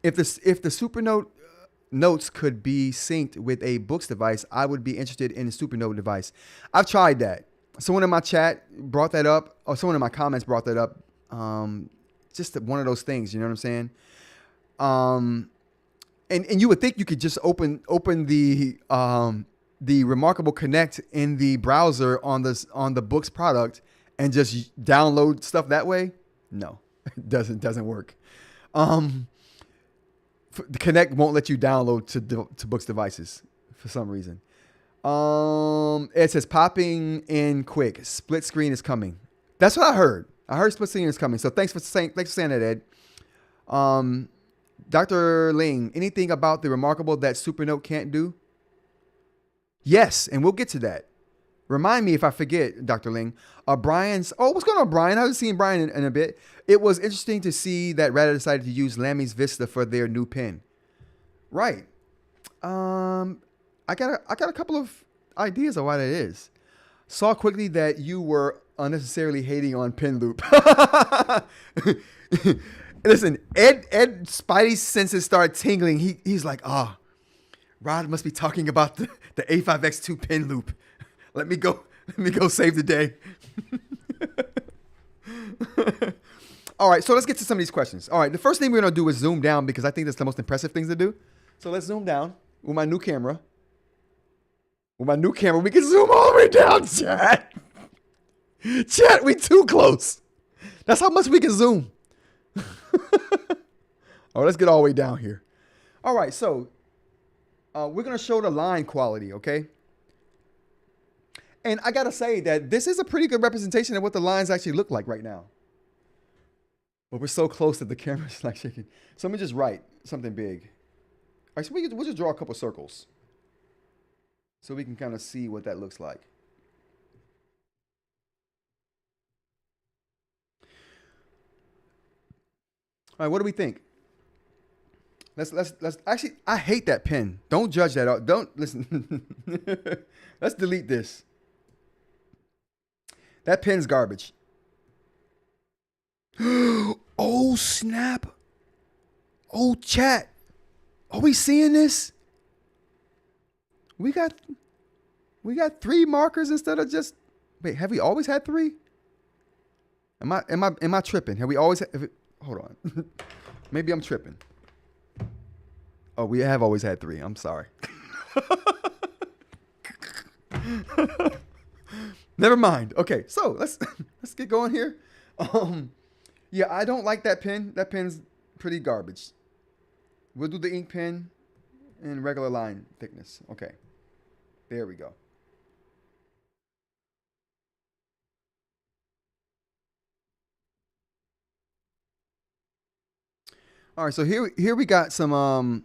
If the Supernote notes could be synced with a Boox device, I would be interested in a Supernote device. I've tried that. Someone in my chat brought that up, or someone in my comments brought that up. Just one of those things, you know what I'm saying? And you would think you could just open the Remarkable Connect in the browser on the Boox product and just download stuff that way. No, it doesn't work. The Connect won't let you download to Boox devices for some reason. It says popping in quick. Split screen is coming. That's what I heard. I heard split screen is coming. So thanks for saying that, Ed. Dr. Ling, anything about the Remarkable that Supernote can't do? Yes, and we'll get to that. Remind me if I forget, Dr. Ling. Brian's. Oh, what's going on, Brian? I haven't seen Brian in a bit. It was interesting to see that Ratta decided to use Lamy's Vista for their new pen. Right. I got a couple of ideas of why that is. Saw quickly that you were unnecessarily hating on pen loop. Listen, Ed Spidey's senses start tingling. He's like, Rod must be talking about the A5X2 pen loop. Let me go save the day. All right, so let's get to some of these questions. All right, the first thing we're gonna do is zoom down because I think that's the most impressive things to do. So let's zoom down with my new camera. With my new camera, we can zoom all the way down, chat. Chat, we too close. That's how much we can zoom. All right, let's get all the way down here. All right, so we're going to show the line quality, okay? And I got to say that this is a pretty good representation of what the lines actually look like right now. But we're so close that the camera's like shaking. So let me just write something big. All right, so we'll just draw a couple circles so we can kind of see what that looks like. All right, what do we think? Let's actually, I hate that pen. Don't judge that. Don't listen. Let's delete this. That pen's garbage. Oh, snap. Oh, chat. Are we seeing this? We got 3 markers instead of just, wait, have we always had 3? Am I tripping? Have we always had, hold on. Maybe I'm tripping. Oh, we have always had 3. I'm sorry. Never mind. Okay, so let's get going here. Yeah, I don't like that pen. That pen's pretty garbage. We'll do the ink pen in regular line thickness. Okay, there we go. All right, so here we got some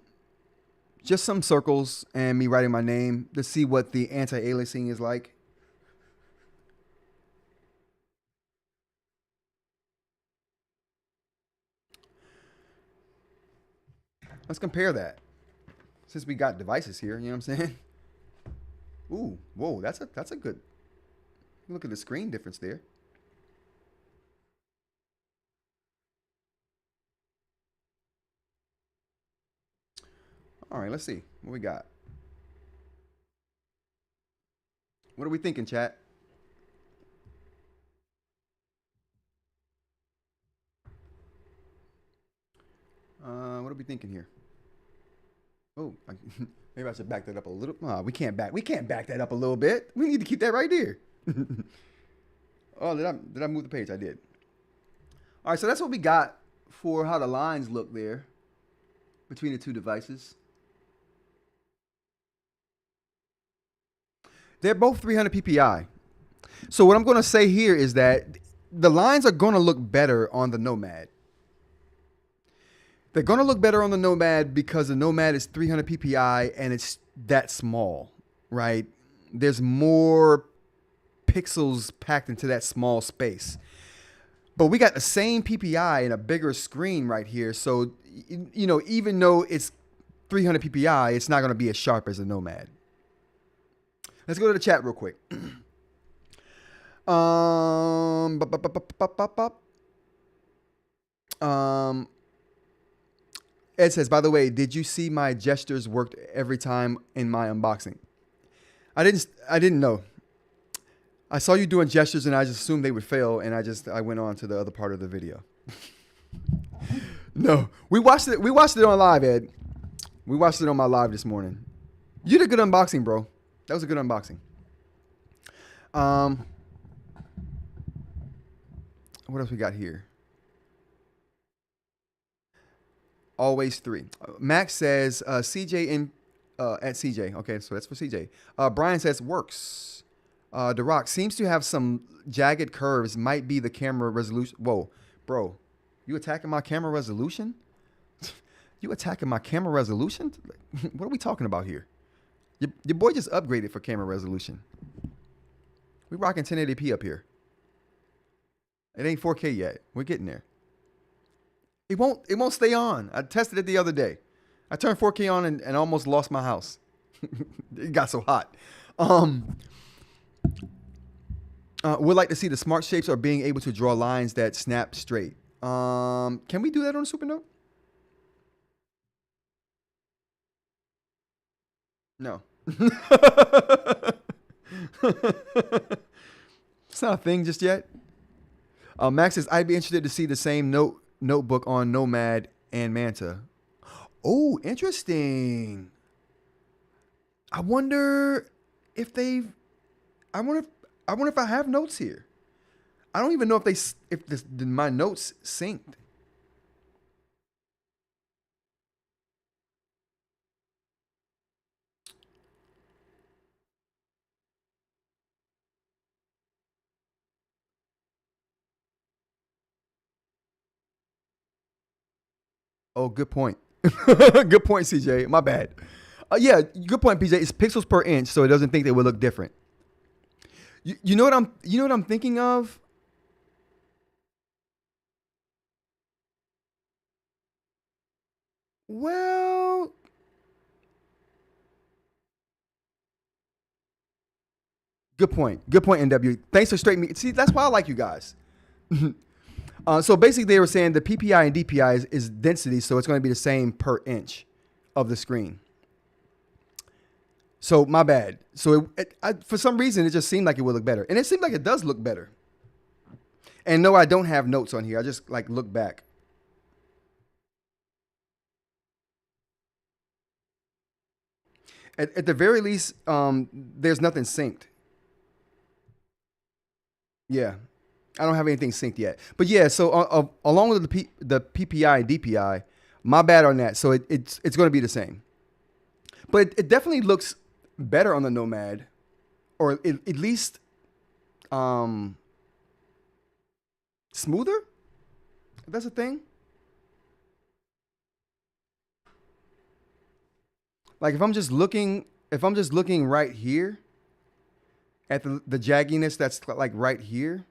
just some circles and me writing my name to see what the anti-aliasing is like. Let's compare that since we got devices here. You know what I'm saying? Ooh, whoa, that's a good look at the screen difference there. All right, let's see what we got. What are we thinking, chat? What are we thinking here? Oh, maybe I should back that up a little. We can't back that up a little bit. We need to keep that right there. Oh, did I move the page? I did. All right, so that's what we got for how the lines look there between the two devices. They're both 300 ppi. So what I'm going to say here is that the lines are going to look better on the Nomad. They're going to look better on the Nomad because the Nomad is 300 ppi and it's that small, right? There's more pixels packed into that small space. But we got the same PPI and a bigger screen right here. So, you know, even though it's 300 PPI, it's not going to be as sharp as a Nomad. Let's go to the chat real quick. Ed says, by the way, did you see my gestures worked every time in my unboxing? I didn't know. I saw you doing gestures and I just assumed they would fail, and I went on to the other part of the video. No, we watched it on live, Ed. We watched it on my live this morning. You did a good unboxing, bro. That was a good unboxing. What else we got here? Always 3. Max says CJ in at CJ. Okay, so that's for CJ. Brian says works. The Rock seems to have some jagged curves. Might be the camera resolution. Whoa, bro, you attacking my camera resolution? You attacking my camera resolution? What are we talking about here? Your boy just upgraded for camera resolution. We rocking 1080p up here. It ain't 4K yet. We're getting there. It won't stay on. I tested it the other day. I turned 4K on and almost lost my house. It got so hot. Would like to see the smart shapes or being able to draw lines that snap straight. Can we do that on a Supernote? No. It's not a thing just yet. Max says, I'd be interested to see the same notebook on Nomad and Manta. Oh, interesting. I wonder if they've. I wonder if I have notes here. I don't even know if my notes synced. Oh, good point. Good point, CJ. My bad. Yeah, good point, PJ. It's pixels per inch, so it doesn't think they would look different. You know what I'm thinking of? Well, good point. Good point, NW. Thanks for straightening me. See, that's why I like you guys. So basically, they were saying the PPI and DPI is density, so it's going to be the same per inch of the screen. So my bad. So for some reason, it just seemed like it would look better, and it seemed like it does look better. And no, I don't have notes on here. I just like look back. At the very least, there's nothing synced. Yeah, I don't have anything synced yet. But yeah, so along with the PPI and DPI, my bad on that. So it's going to be the same. But it definitely looks better on the Nomad, or at least smoother. If that's a thing. Like if I'm just looking right here at the jagginess that's like right here,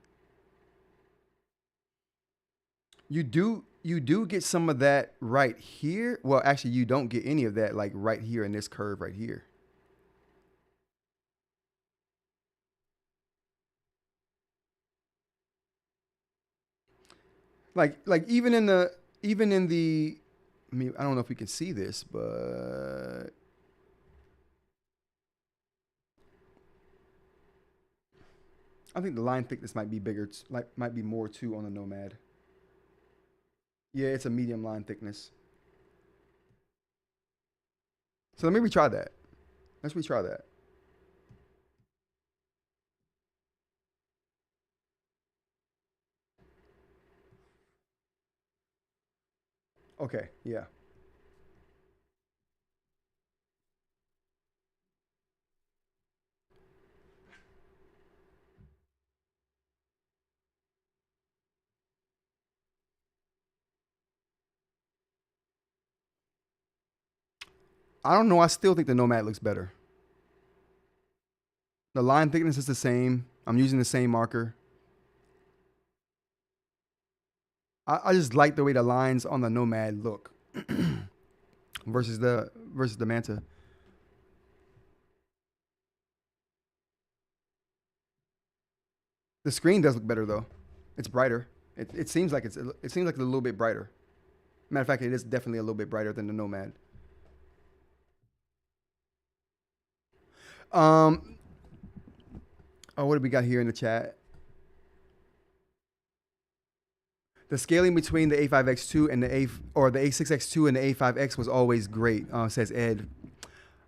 you do get some of that right here. Well, actually, you don't get any of that like right here in this curve right here. Like even in the I mean, I don't know if we can see this, but I think the line thickness might be bigger, like might be more too on the Nomad. Yeah, it's a medium line thickness. So let me retry that. Let's retry that. Okay, yeah. I don't know. I still think the Nomad looks better. The line thickness is the same. I'm using the same marker. I just like the way the lines on the Nomad look versus the Manta. The screen does look better though. It's brighter. It seems like it seems like it's a little bit brighter. Matter of fact, it is definitely a little bit brighter than the Nomad. Um. Oh, what do we got here in the chat? The scaling between the A5X2 and the A6X2 and the A5X was always great, says Ed.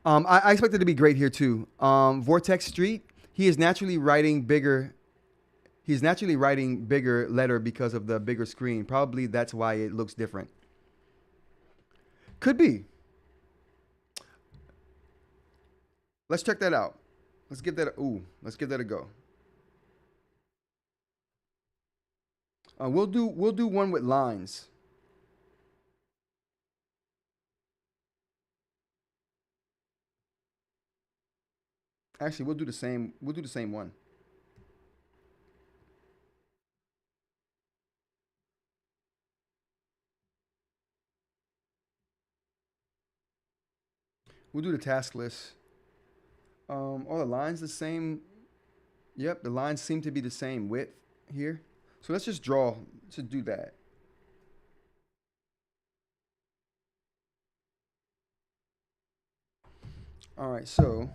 I expect it to be great here too. Vortex Street, he is naturally writing bigger. He's naturally writing bigger letter because of the bigger screen. Probably that's why it looks different. Could be. Let's check that out. Let's give that a go. We'll do one with lines. Actually, we'll do the same. We'll do the same one. We'll do the task list. Are the lines the same? Yep, the lines seem to be the same width here. So let's just draw to do that. All right, so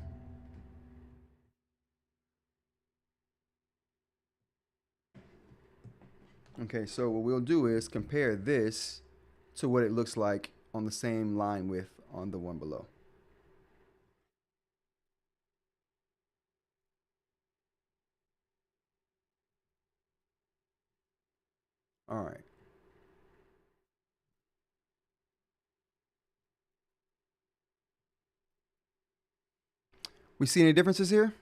okay, so what we'll do is compare this to what it looks like on the same line width on the one below. All right. We see any differences here?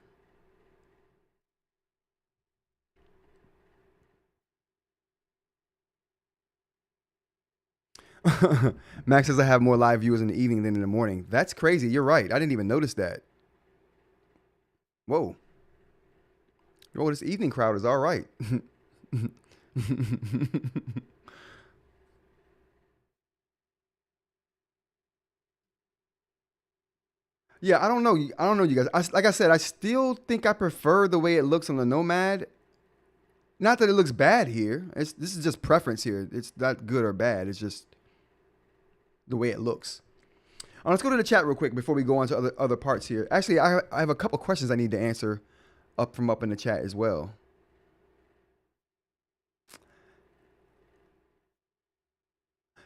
Max says I have more live viewers in the evening than in the morning. That's crazy. You're right. I didn't even notice that. Whoa. Oh, this evening crowd is all right. Yeah, I don't know. I don't know, you guys. Like I said, I still think I prefer the way it looks on the Nomad. Not that it looks bad here. This is just preference here. It's not good or bad. It's just the way it looks. Let's go to the chat real quick before we go on to other parts here. Actually, I have a couple questions I need to answer up in the chat as well.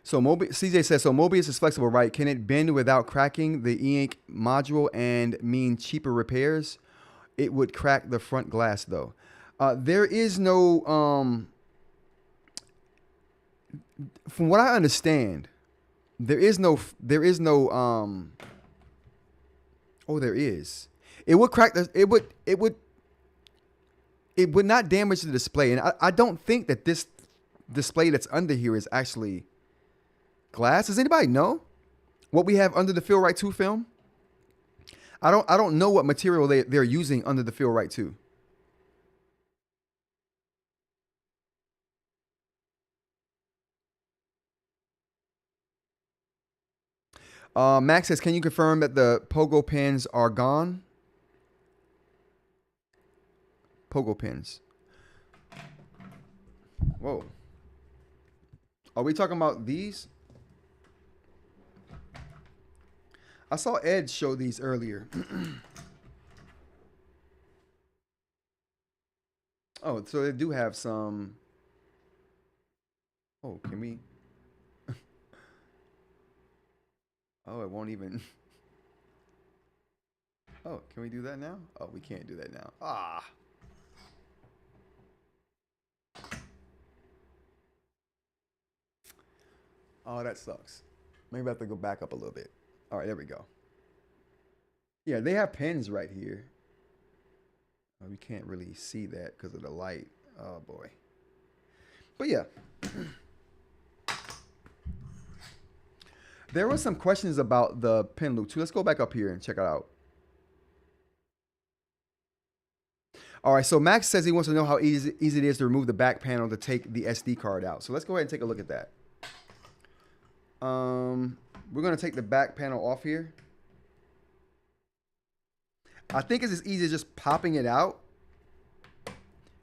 So CJ says, so Mobius is flexible, right? Can it bend without cracking the eInk module and mean cheaper repairs? It would crack the front glass though. There is no, from what I understand, there is no, oh, there is. It would crack it would not damage the display. And I don't think that this display that's under here is actually glass. Does anybody know what we have under the Feel Right 2 film? I don't know what material they're using under the Feel Right 2. Max says, can you confirm that the pogo pins are gone? Pogo pins. Whoa. Are we talking about these? I saw Ed show these earlier. Oh, so they do have some. Oh, can we? Oh, it won't even. Oh, can we do that now? Oh, we can't do that now. Ah. Oh, that sucks. Maybe I have to go back up a little bit. All right, there we go. Yeah, they have pins right here. Oh, we can't really see that because of the light. Oh, boy. But yeah. There were some questions about the pin loop too. Let's go back up here and check it out. All right, so Max says he wants to know how easy it is to remove the back panel to take the SD card out. So let's go ahead and take a look at that. We're going to take the back panel off here. I think it's as easy as just popping it out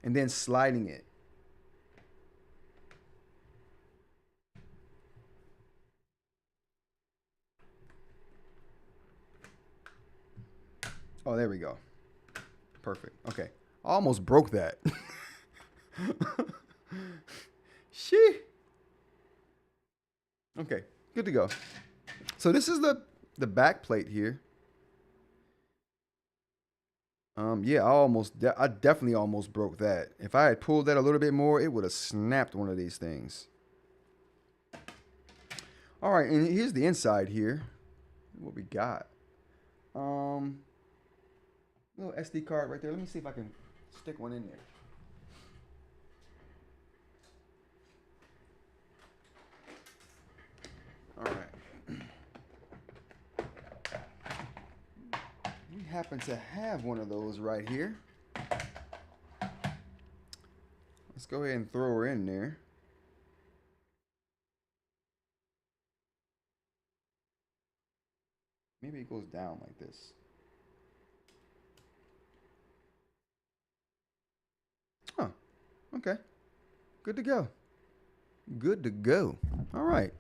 and then sliding it. Oh, there we go. Perfect. Okay. I almost broke that. Shee. Okay. Good to go. So this is the back plate here. Yeah, I definitely almost broke that. If I had pulled that a little bit more, it would have snapped one of these things. All right, and here's the inside here. What we got. Little SD card right there. Let me see if I can stick one in there. All right. We happen to have one of those right here. Let's go ahead and throw her in there. Maybe it goes down like this. Huh. Okay. Good to go. Good to go. All right.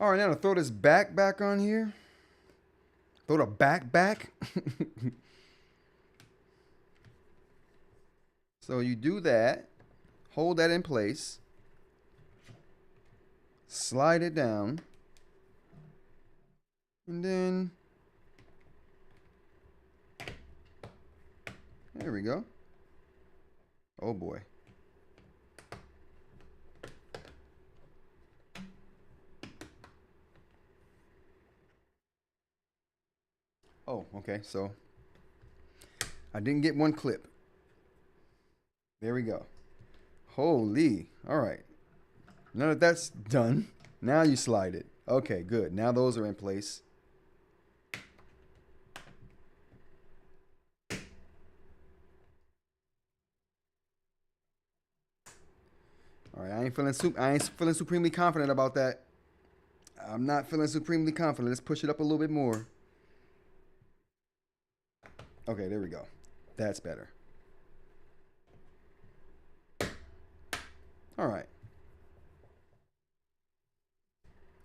All right, now to throw this back on here. Throw the back. So you do that. Hold that in place. Slide it down. And then there we go. Oh boy. Oh, okay. So I didn't get one clip. There we go. Holy. All right. Now that that's done, now you slide it. Okay, good. Now those are in place. All right, I ain't feeling supremely confident about that. I'm not feeling supremely confident. Let's push it up a little bit more. Okay, there we go. That's better. All right.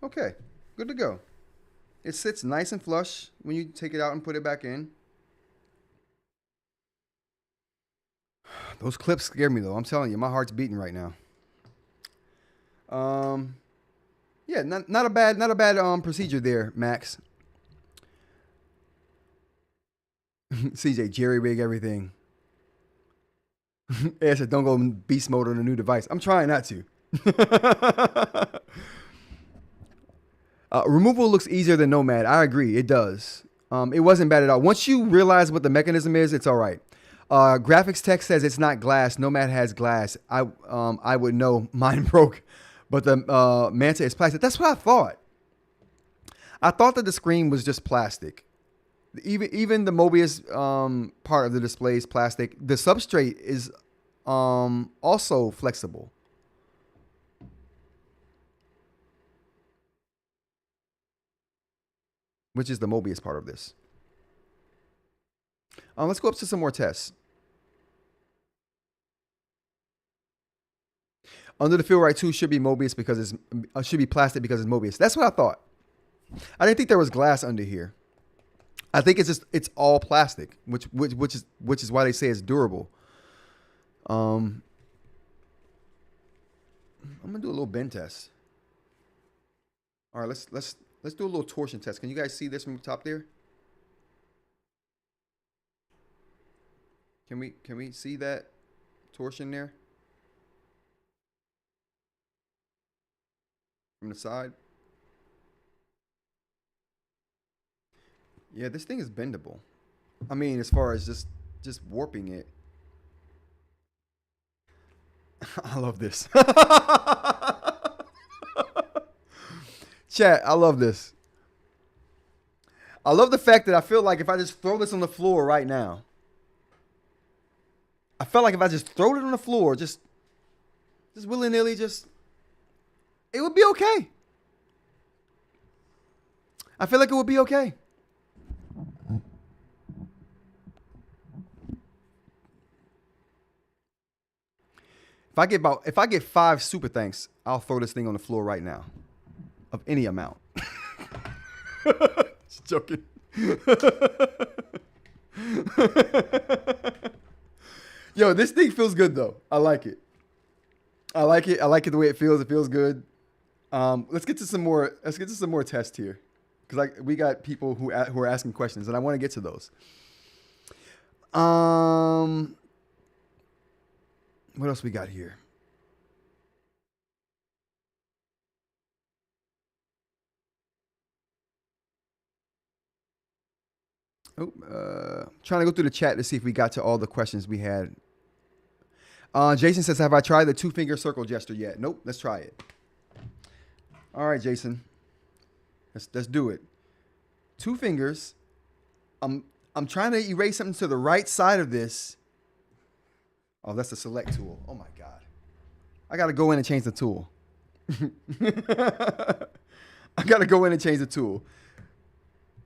Okay, good to go. It sits nice and flush when you take it out and put it back in. Those clips scare me though. I'm telling you, my heart's beating right now. Yeah, not a bad procedure there, Max. CJ, jerry rig everything. Yeah, said don't go beast mode on a new device. I'm trying not to. Removal looks easier than Nomad. I agree, it does. It wasn't bad at all. Once you realize what the mechanism is, it's all right. Graphics Tech says it's not glass. Nomad has glass. I would know. Mine broke, but the Manta is plastic. That's what I thought. I thought that the screen was just plastic. Even the Mobius part of the display is plastic. The substrate is also flexible. Which is the Mobius part of this. Let's go up to some more tests. Under the Feel Right 2 should be Mobius because it's should be plastic because it's Mobius. That's what I thought. I didn't think there was glass under here. I think it's all plastic, which is why they say it's durable. I'm gonna do a little bend test. All right, let's do a little torsion test. Can you guys see this from the top there? Can we see that torsion there from the side? Yeah, this thing is bendable. I mean, as far as just warping it. I love this. Chat, I love this. I love the fact that I feel like if I just throw this on the floor right now, I felt like if I just throw it on the floor, just willy-nilly, it would be okay. I feel like it would be okay. If I get 5 super thanks, I'll throw this thing on the floor right now, of any amount. Just joking. Yo, this thing feels good though. I like it. I like it. I like it the way it feels. It feels good. Let's get to some more. Let's get to some more tests here, because we got people who are asking questions, and I want to get to those. What else we got here? Trying to go through the chat to see if we got to all the questions we had. Jason says, have I tried the 2-finger circle gesture yet? Nope. Let's try it. All right, Jason. Let's do it. 2 fingers. I'm trying to erase something to the right side of this. Oh, that's the select tool. Oh my God. I got to go in and change the tool. I got to go in and change the tool.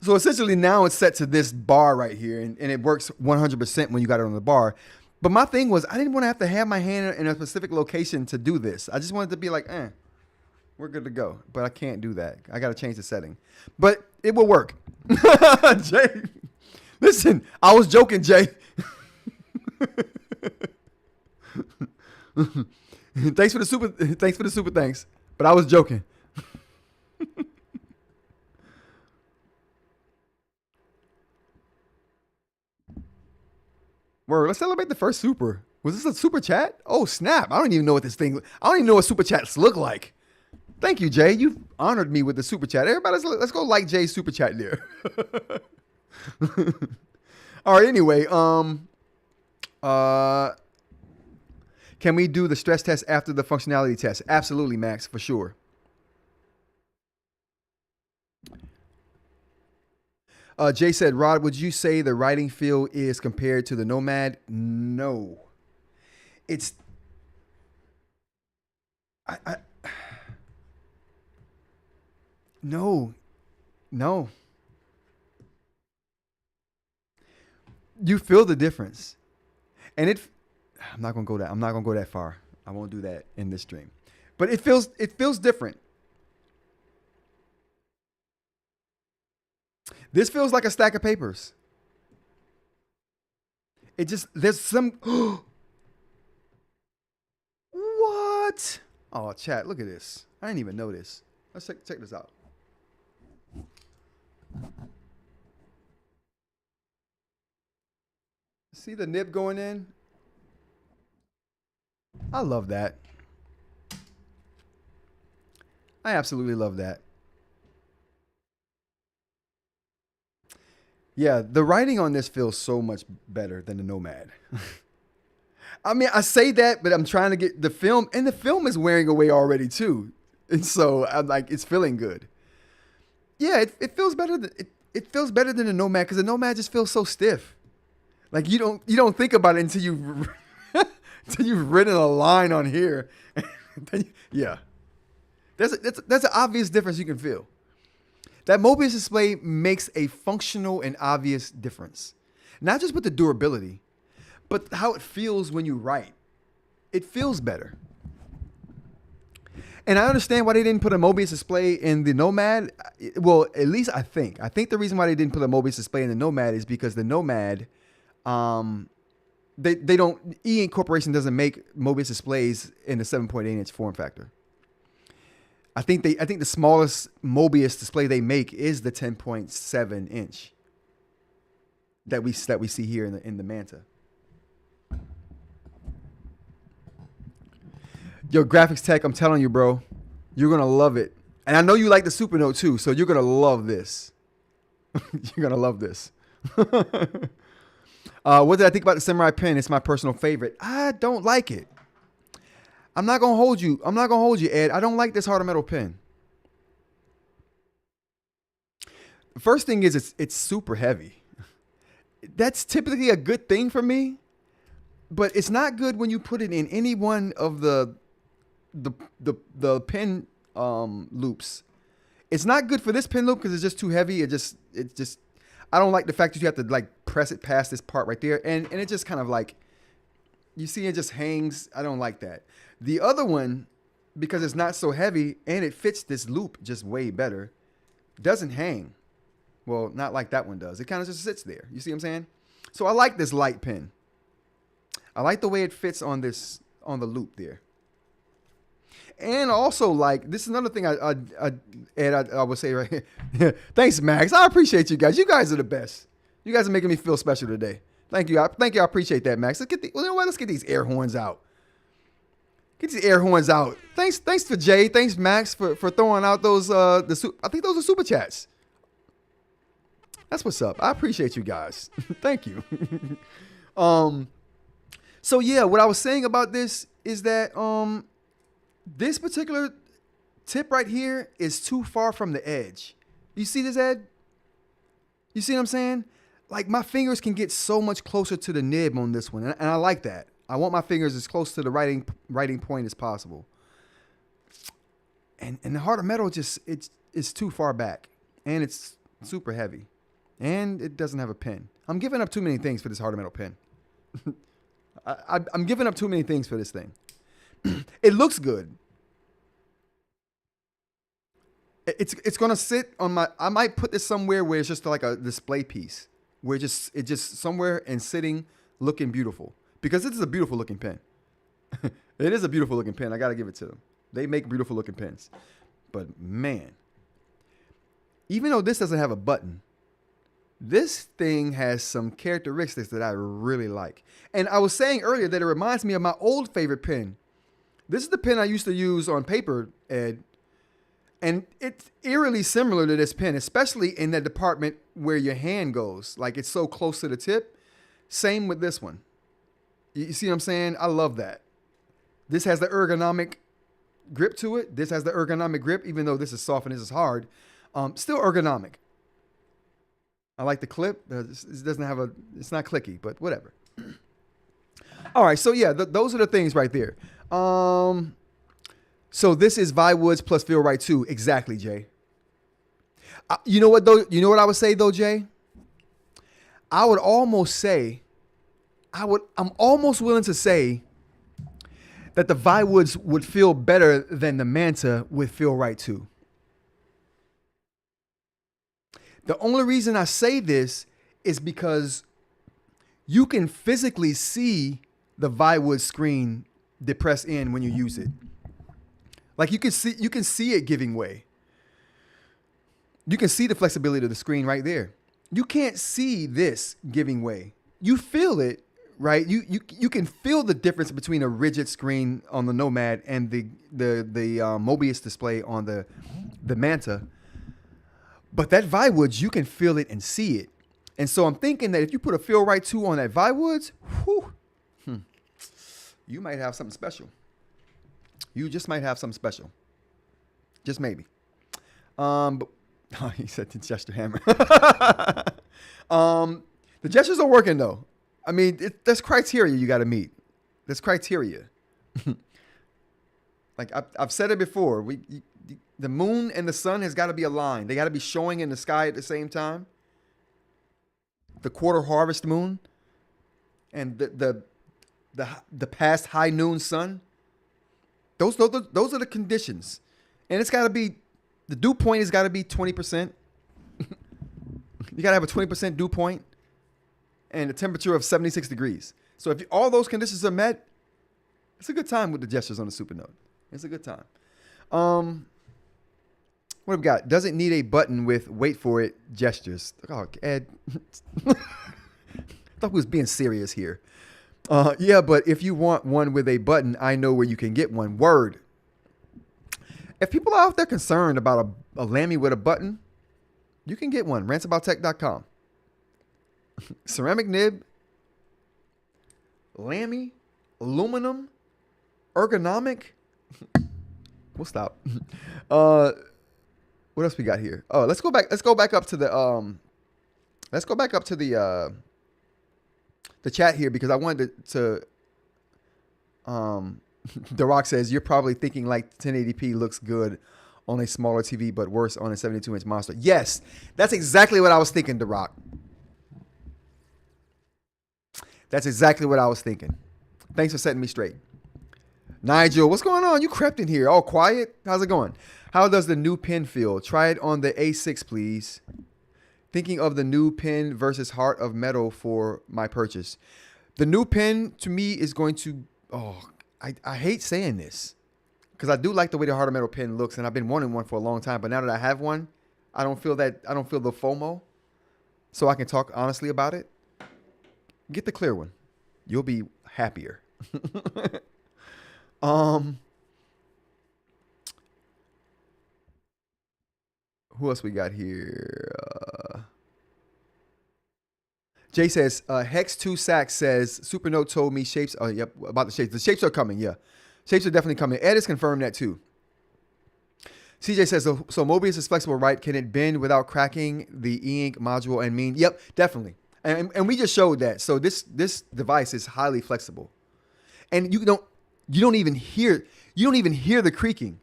So essentially now it's set to this bar right here, and it works 100% when you got it on the bar. But my thing was, I didn't want to have my hand in a specific location to do this. I just wanted to be like, we're good to go. But I can't do that. I got to change the setting. But it will work. Jay, listen, I was joking, Jay. Thanks for the super thanks. But I was joking. Word, let's celebrate the first super. Was this a super chat? Oh, snap. I don't even know what super chats look like. Thank you, Jay. You've honored me with the super chat. Everybody, let's go like Jay's super chat there. All right, anyway, can we do the stress test after the functionality test? Absolutely, Max, for sure. Jay said, Rod, would you say the writing feel is compared to the Nomad? No. It's... No. You feel the difference. And I'm not going to go that far. I won't do that in this stream. But it feels different. This feels like a stack of papers. There's some... What? Oh, chat, look at this. I didn't even know this. Let's check this out. See the nib going in? I love that. I absolutely love that. Yeah, the writing on this feels so much better than the Nomad. I mean, I say that, but I'm trying to get the film, and the film is wearing away already too. And so I'm like, it's feeling good. Yeah, it feels better. It feels better than the Nomad, because the Nomad just feels so stiff. Like you don't think about it until you've written a line on here. Yeah, that's an obvious difference you can feel. That Mobius display makes a functional and obvious difference. Not just with the durability, but how it feels when you write. It feels better. And I understand why they didn't put a Mobius display in the Nomad. Well, at least I think. I think the reason why they didn't put a Mobius display in the Nomad is because the Nomad, they don't, eInk Corporation doesn't make Mobius displays in the 7.8 inch form factor. I think the smallest Mobius display they make is the 10.7 inch that we see here in the Manta. Yo, graphics tech, I'm telling you, bro, you're gonna love it. And I know you like the Supernote too, so you're gonna love this. You're gonna love this. What did I think about the Samurai pen? It's my personal favorite. I don't like it. I'm not gonna hold you. I'm not gonna hold you, Ed. I don't like this harder metal pen. The first thing is it's super heavy. That's typically a good thing for me, but it's not good when you put it in any one of the pen loops. It's not good for this pen loop because it's just too heavy. It's just I don't like the fact that you have to like press it past this part right there, and it just kind of like, you see, it just hangs. I don't like that. The other one, because it's not so heavy and it fits this loop just way better, doesn't hang. Well, not like that one does. It kind of just sits there. You see what I'm saying? So I like this light pen. I like the way it fits on this, on the loop there. And also, like, this is another thing I would say right here. Thanks, Max. I appreciate you guys. You guys are the best. You guys are making me feel special today. Thank you. Thank you. I appreciate that, Max. Let's get these air horns out. Get these air horns out. Thanks for Jay. Thanks, Max, for throwing out those I think those are super chats. That's what's up. I appreciate you guys. Thank you. So yeah, what I was saying about this is that this particular tip right here is too far from the edge. You see this, Ed? You see what I'm saying? Like, my fingers can get so much closer to the nib on this one, and I like that. I want my fingers as close to the writing point as possible. And the harder metal it's too far back, and it's super heavy, and it doesn't have a pen. I'm giving up too many things for this harder metal pen. I'm giving up too many things for this thing. It looks good. It's gonna sit on my. I might put this somewhere where it's just like a display piece, where it's just somewhere and sitting, looking beautiful. Because this is a beautiful looking pen. It is a beautiful looking pen. I gotta give it to them. They make beautiful looking pens. But man, even though this doesn't have a button, this thing has some characteristics that I really like. And I was saying earlier that it reminds me of my old favorite pen. This is the pen I used to use on paper, Ed. And it's eerily similar to this pen, especially in that department where your hand goes. Like, it's so close to the tip. Same with this one. You see what I'm saying? I love that. This has the ergonomic grip to it. This has the ergonomic grip, even though this is soft and this is hard. Still ergonomic. I like the clip. It doesn't have it's not clicky, but whatever. All right, so yeah, those are the things right there. So this is Viwoods plus Feel Right 2. Exactly, Jay. You know what, though? You know what I would say, though, Jay? I would almost say, I'm almost willing to say that the Viwoods would feel better than the Manta with Feel Right 2. The only reason I say this is because you can physically see the Viwoods screen depress in when you use it. Like, you can see it giving way. You can see the flexibility of the screen right there. You can't see this giving way. You feel it, right? You can feel the difference between a rigid screen on the Nomad and the Mobius display on the Manta. But that Viwoods, you can feel it and see it. And so I'm thinking that if you put a Feel Right 2 on that Viwoods, you might have something special. You just might have something special. Just maybe. He said the gesture hammer. The gestures are working, though. I mean, there's criteria you got to meet. There's criteria. Like I've said it before. The moon and the sun has got to be aligned. They got to be showing in the sky at the same time. The quarter harvest moon and the past high noon sun. Those are the conditions. And it's got to be, the dew point has got to be 20%. You got to have a 20% dew point and a temperature of 76 degrees. So if all those conditions are met, it's a good time with the gestures on the Supernote. It's a good time. What have we got? Doesn't need a button with wait for it gestures. Oh, Ed. I thought we was being serious here. Yeah, but if you want one with a button, I know where you can get one. Word. If people are out there concerned about a Lamy with a button, you can get one. RantsaboutTech.com. Ceramic nib, Lamy, aluminum, ergonomic. We'll stop. What else we got here? Oh, let's go back. Let's go back up to the Let's go back up to the chat here because I wanted to The Rock says you're probably thinking like 1080p looks good on a smaller TV, but worse on a 72-inch monster. Yes, that's exactly what I was thinking, The Rock. That's exactly what I was thinking. Thanks for setting me straight. Nigel, what's going on? You crept in here. All quiet? How's it going? How does the new pen feel? Try it on the A6, please. Thinking of the new pen versus Heart of Metal for my purchase. The new pen to me is going to... Oh, I hate saying this because I do like the way the Heart of Metal pen looks, and I've been wanting one for a long time. But now that I have one, I don't feel the FOMO, so I can talk honestly about it. Get the clear one. You'll be happier. Who else we got here? Jay says, Hex 2 Sacks says, Supernote told me shapes. Oh, yep, about the shapes. The shapes are coming, yeah. Shapes are definitely coming. Ed has confirmed that too. CJ says, so Mobius is flexible, right? Can it bend without cracking the eInk module and mean? Yep, definitely. And we just showed that. So this device is highly flexible. And you don't even hear the creaking.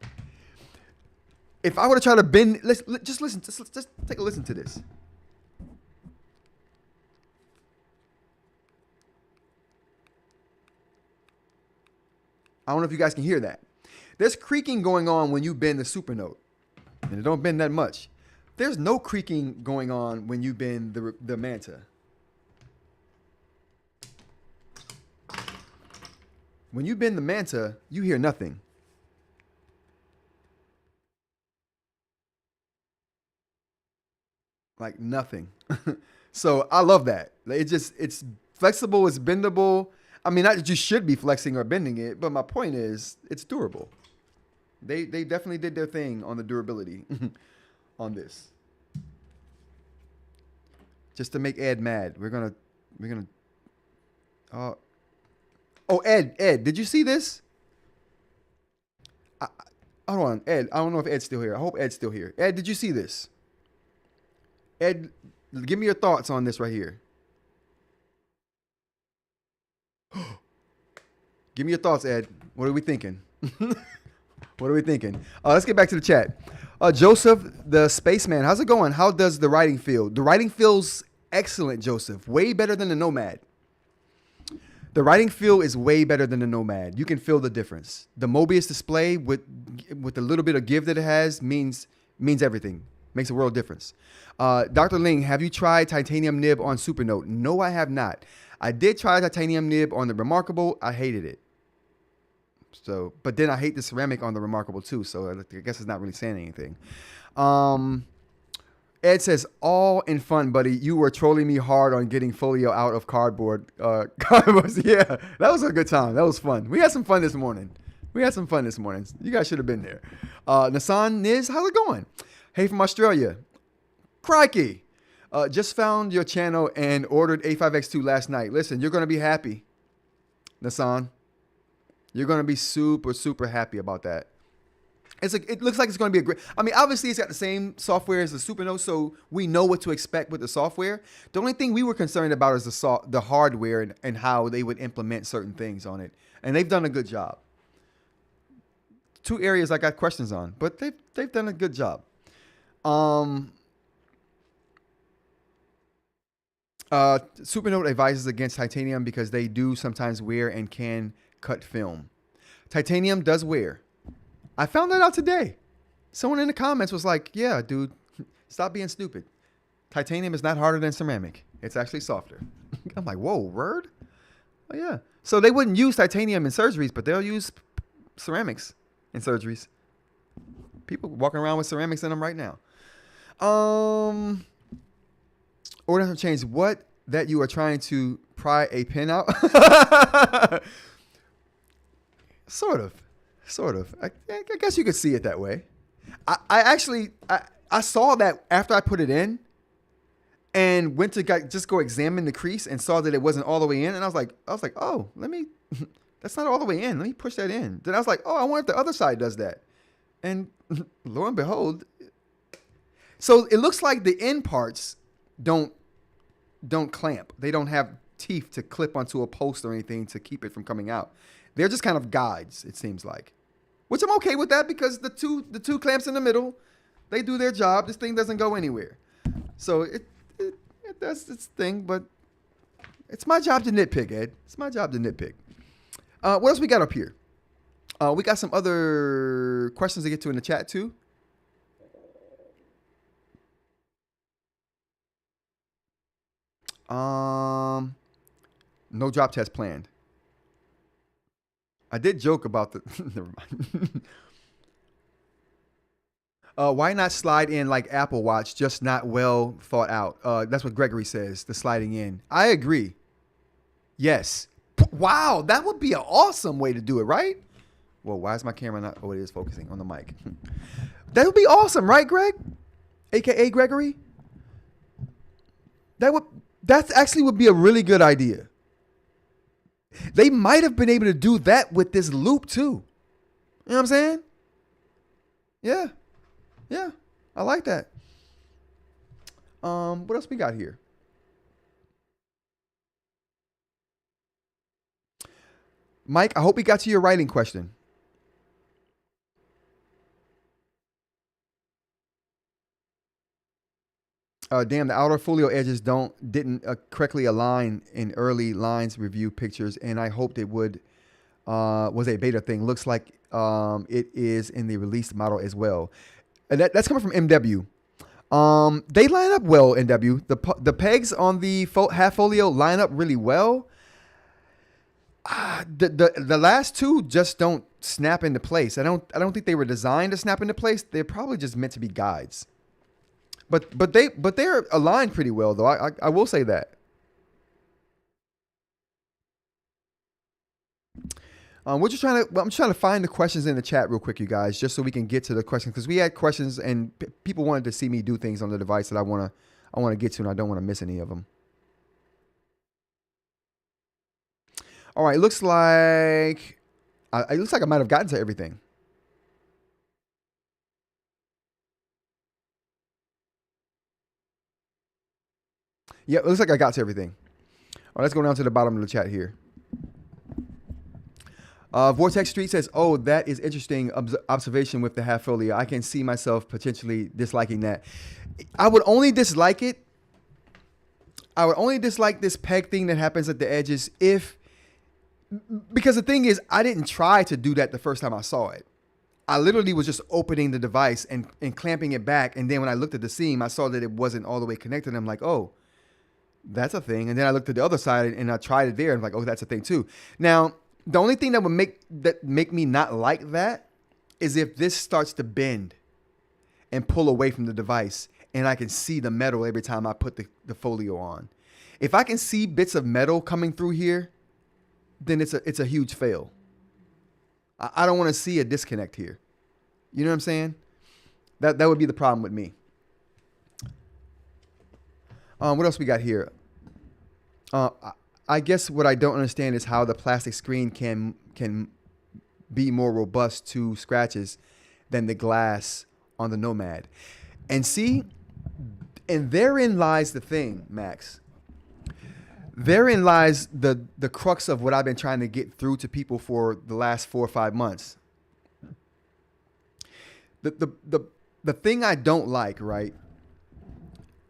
If I were to try to bend, let's listen. Just take a listen to this. I don't know if you guys can hear that. There's creaking going on when you bend the Supernote, and it don't bend that much. There's no creaking going on when you bend the Manta. When you bend the Manta, you hear nothing. Like nothing. So I love that. It's flexible, it's bendable. I mean, not that you should be flexing or bending it, but my point is it's durable. They definitely did their thing on the durability on this. Just to make Ed mad. We're gonna oh, Ed, did you see this? Hold on, Ed. I don't know if Ed's still here. I hope Ed's still here. Ed, did you see this? Ed, give me your thoughts on this right here. Give me your thoughts, Ed. What are we thinking? What are we thinking? Let's get back to the chat. Joseph, the spaceman, how's it going? How does the writing feel? The writing feels excellent, Joseph. Way better than the Nomad. The writing feel is way better than the Nomad. You can feel the difference. The Mobius display with the little bit of give that it has means everything. Makes a world difference. Dr. Ling, have you tried titanium nib on Supernote? No, I have not. I did try titanium nib on the Remarkable. I hated it. So, but then I hate the ceramic on the Remarkable too. So I guess it's not really saying anything. Ed says, all in fun, buddy. You were trolling me hard on getting Folio out of cardboard. Yeah, that was a good time. That was fun. We had some fun this morning. You guys should have been there. Nasan Niz, how's it going? Hey, from Australia. Crikey. Just found your channel and ordered A5X2 last night. Listen, you're going to be happy, Nasan. You're going to be super, super happy about that. It looks like it's going to be a great... I mean, obviously, it's got the same software as the Supernote, so we know what to expect with the software. The only thing we were concerned about is the hardware and how they would implement certain things on it. And they've done a good job. Two areas I got questions on, but they've done a good job. Supernote advises against titanium because they do sometimes wear and can cut film. Titanium does wear. I found that out today. Someone in the comments was like, yeah, dude, stop being stupid. Titanium is not harder than ceramic. It's actually softer. I'm like, whoa, word? Oh, yeah. So they wouldn't use titanium in surgeries, but they'll use ceramics in surgeries. People walking around with ceramics in them right now. Order change. What that you are trying to pry a pin out? Sort of. I guess you could see it that way. I actually saw that after I put it in and went to just go examine the crease and saw that it wasn't all the way in. And I was like, oh, that's not all the way in. Let me push that in. Then I was like, oh, I wonder if the other side does that. And lo and behold, so it looks like the end parts don't clamp. They don't have teeth to clip onto a post or anything to keep it from coming out. They're just kind of guides, it seems like. Which I'm okay with that because the two clamps in the middle, they do their job. This thing doesn't go anywhere. So it does its thing, but it's my job to nitpick, Ed. It's my job to nitpick. What else we got up here? We got some other questions to get to in the chat too. No drop test planned. I did joke about the. Never mind. Why not slide in like Apple Watch? Just not well thought out. That's what Gregory says. The sliding in. I agree. Yes. Wow, that would be an awesome way to do it, right? Well, why is my camera not? Oh, it is focusing on the mic. That would be awesome, right, Greg? AKA Gregory. That actually would be a really good idea. They might have been able to do that with this loop too. You know what I'm saying? Yeah. I like that. What else we got here? Mike, I hope we got to your writing question. Damn, the outer folio edges didn't correctly align in early lines review pictures, and I hoped it would. Was a beta thing. Looks like it is in the released model as well. And that's coming from MW. They line up well, MW. The pegs on the half folio line up really well. The last two just don't snap into place. I don't think they were designed to snap into place. They're probably just meant to be guides. But they're aligned pretty well though. I will say that. I'm trying to find the questions in the chat real quick, you guys, just so we can get to the questions, because we had questions and people wanted to see me do things on the device that I want to get to, and I don't want to miss any of them. All right, it looks like I might have gotten to everything. Yeah, it looks like I got to everything. All right, let's go down to the bottom of the chat here. Vortex Street says, oh, that is interesting observation with the half folio. I can see myself potentially disliking that. I would only dislike it. I would only dislike this peg thing that happens at the edges because the thing is, I didn't try to do that the first time I saw it. I literally was just opening the device and clamping it back. And then when I looked at the seam, I saw that it wasn't all the way connected. And I'm like, oh, that's a thing. And then I looked at the other side and I tried it there and I'm like, oh, that's a thing too. Now, the only thing that would make me not like that is if this starts to bend and pull away from the device and I can see the metal every time I put the folio on. If I can see bits of metal coming through here, then it's a huge fail. I don't want to see a disconnect here. You know what I'm saying? That would be the problem with me. What else we got here? I guess what I don't understand is how the plastic screen can be more robust to scratches than the glass on the Nomad. And see, and therein lies the thing, Max. Therein lies the crux of what I've been trying to get through to people for the last 4 or 5 months. The thing I don't like, right?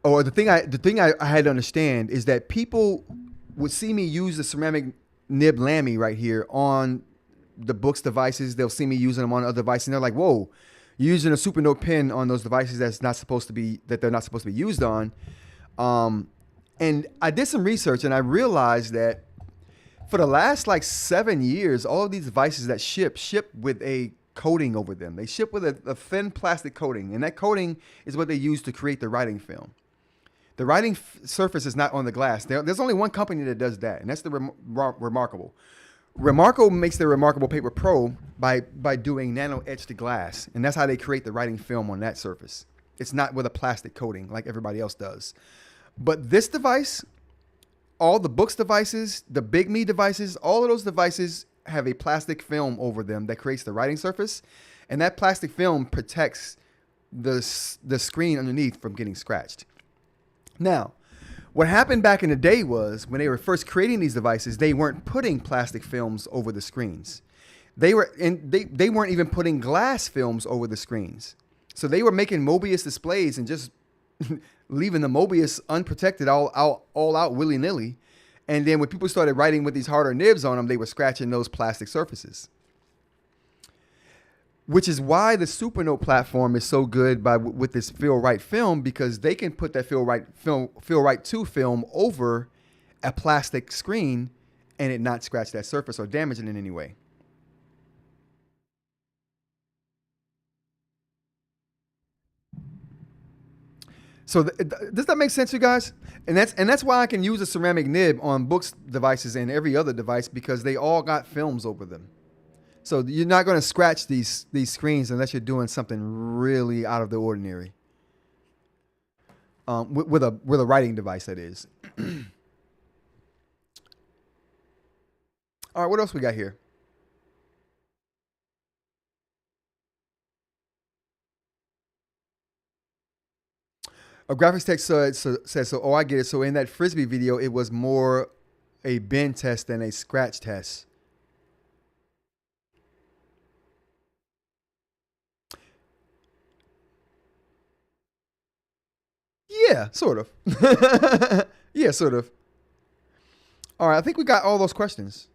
Or the thing I had to understand is that people would see me use the ceramic nib Lamy right here on the Boox devices. They'll see me using them on other devices, and they're like, "Whoa, you're using a Supernote pen on those devices they're not supposed to be used on." And I did some research, and I realized that for the last like 7 years, all of these devices that ship with a coating over them. They ship with a thin plastic coating, and that coating is what they use to create the writing film. The writing surface is not on the glass. There's only one company that does that, and that's the Remarkable. Remarkable makes the Remarkable Paper Pro by doing nano etched glass, and that's how they create the writing film on that surface. It's not with a plastic coating like everybody else does. But this device, all the Boox devices, the Big Me devices, all of those devices have a plastic film over them that creates the writing surface, and that plastic film protects the screen underneath from getting scratched. Now, what happened back in the day was when they were first creating these devices, they weren't putting plastic films over the screens. They weren't even putting glass films over the screens. So they were making Mobius displays and just leaving the Mobius unprotected all out willy-nilly. And then when people started writing with these harder nibs on them, they were scratching those plastic surfaces. Which is why the Supernote platform is so good with this Feel Right film, because they can put that Feel Right 2 film over a plastic screen and it not scratch that surface or damage it in any way. So does that make sense, you guys? And that's why I can use a ceramic nib on Boox devices and every other device, because they all got films over them. So you're not going to scratch these screens unless you're doing something really out of the ordinary. With a writing device, that is. All right, what else we got here? A graphics tech says so. Oh, I get it. So in that Frisbee video, it was more a bend test than a scratch test. Yeah, sort of. Yeah, sort of. All right, I think we got all those questions.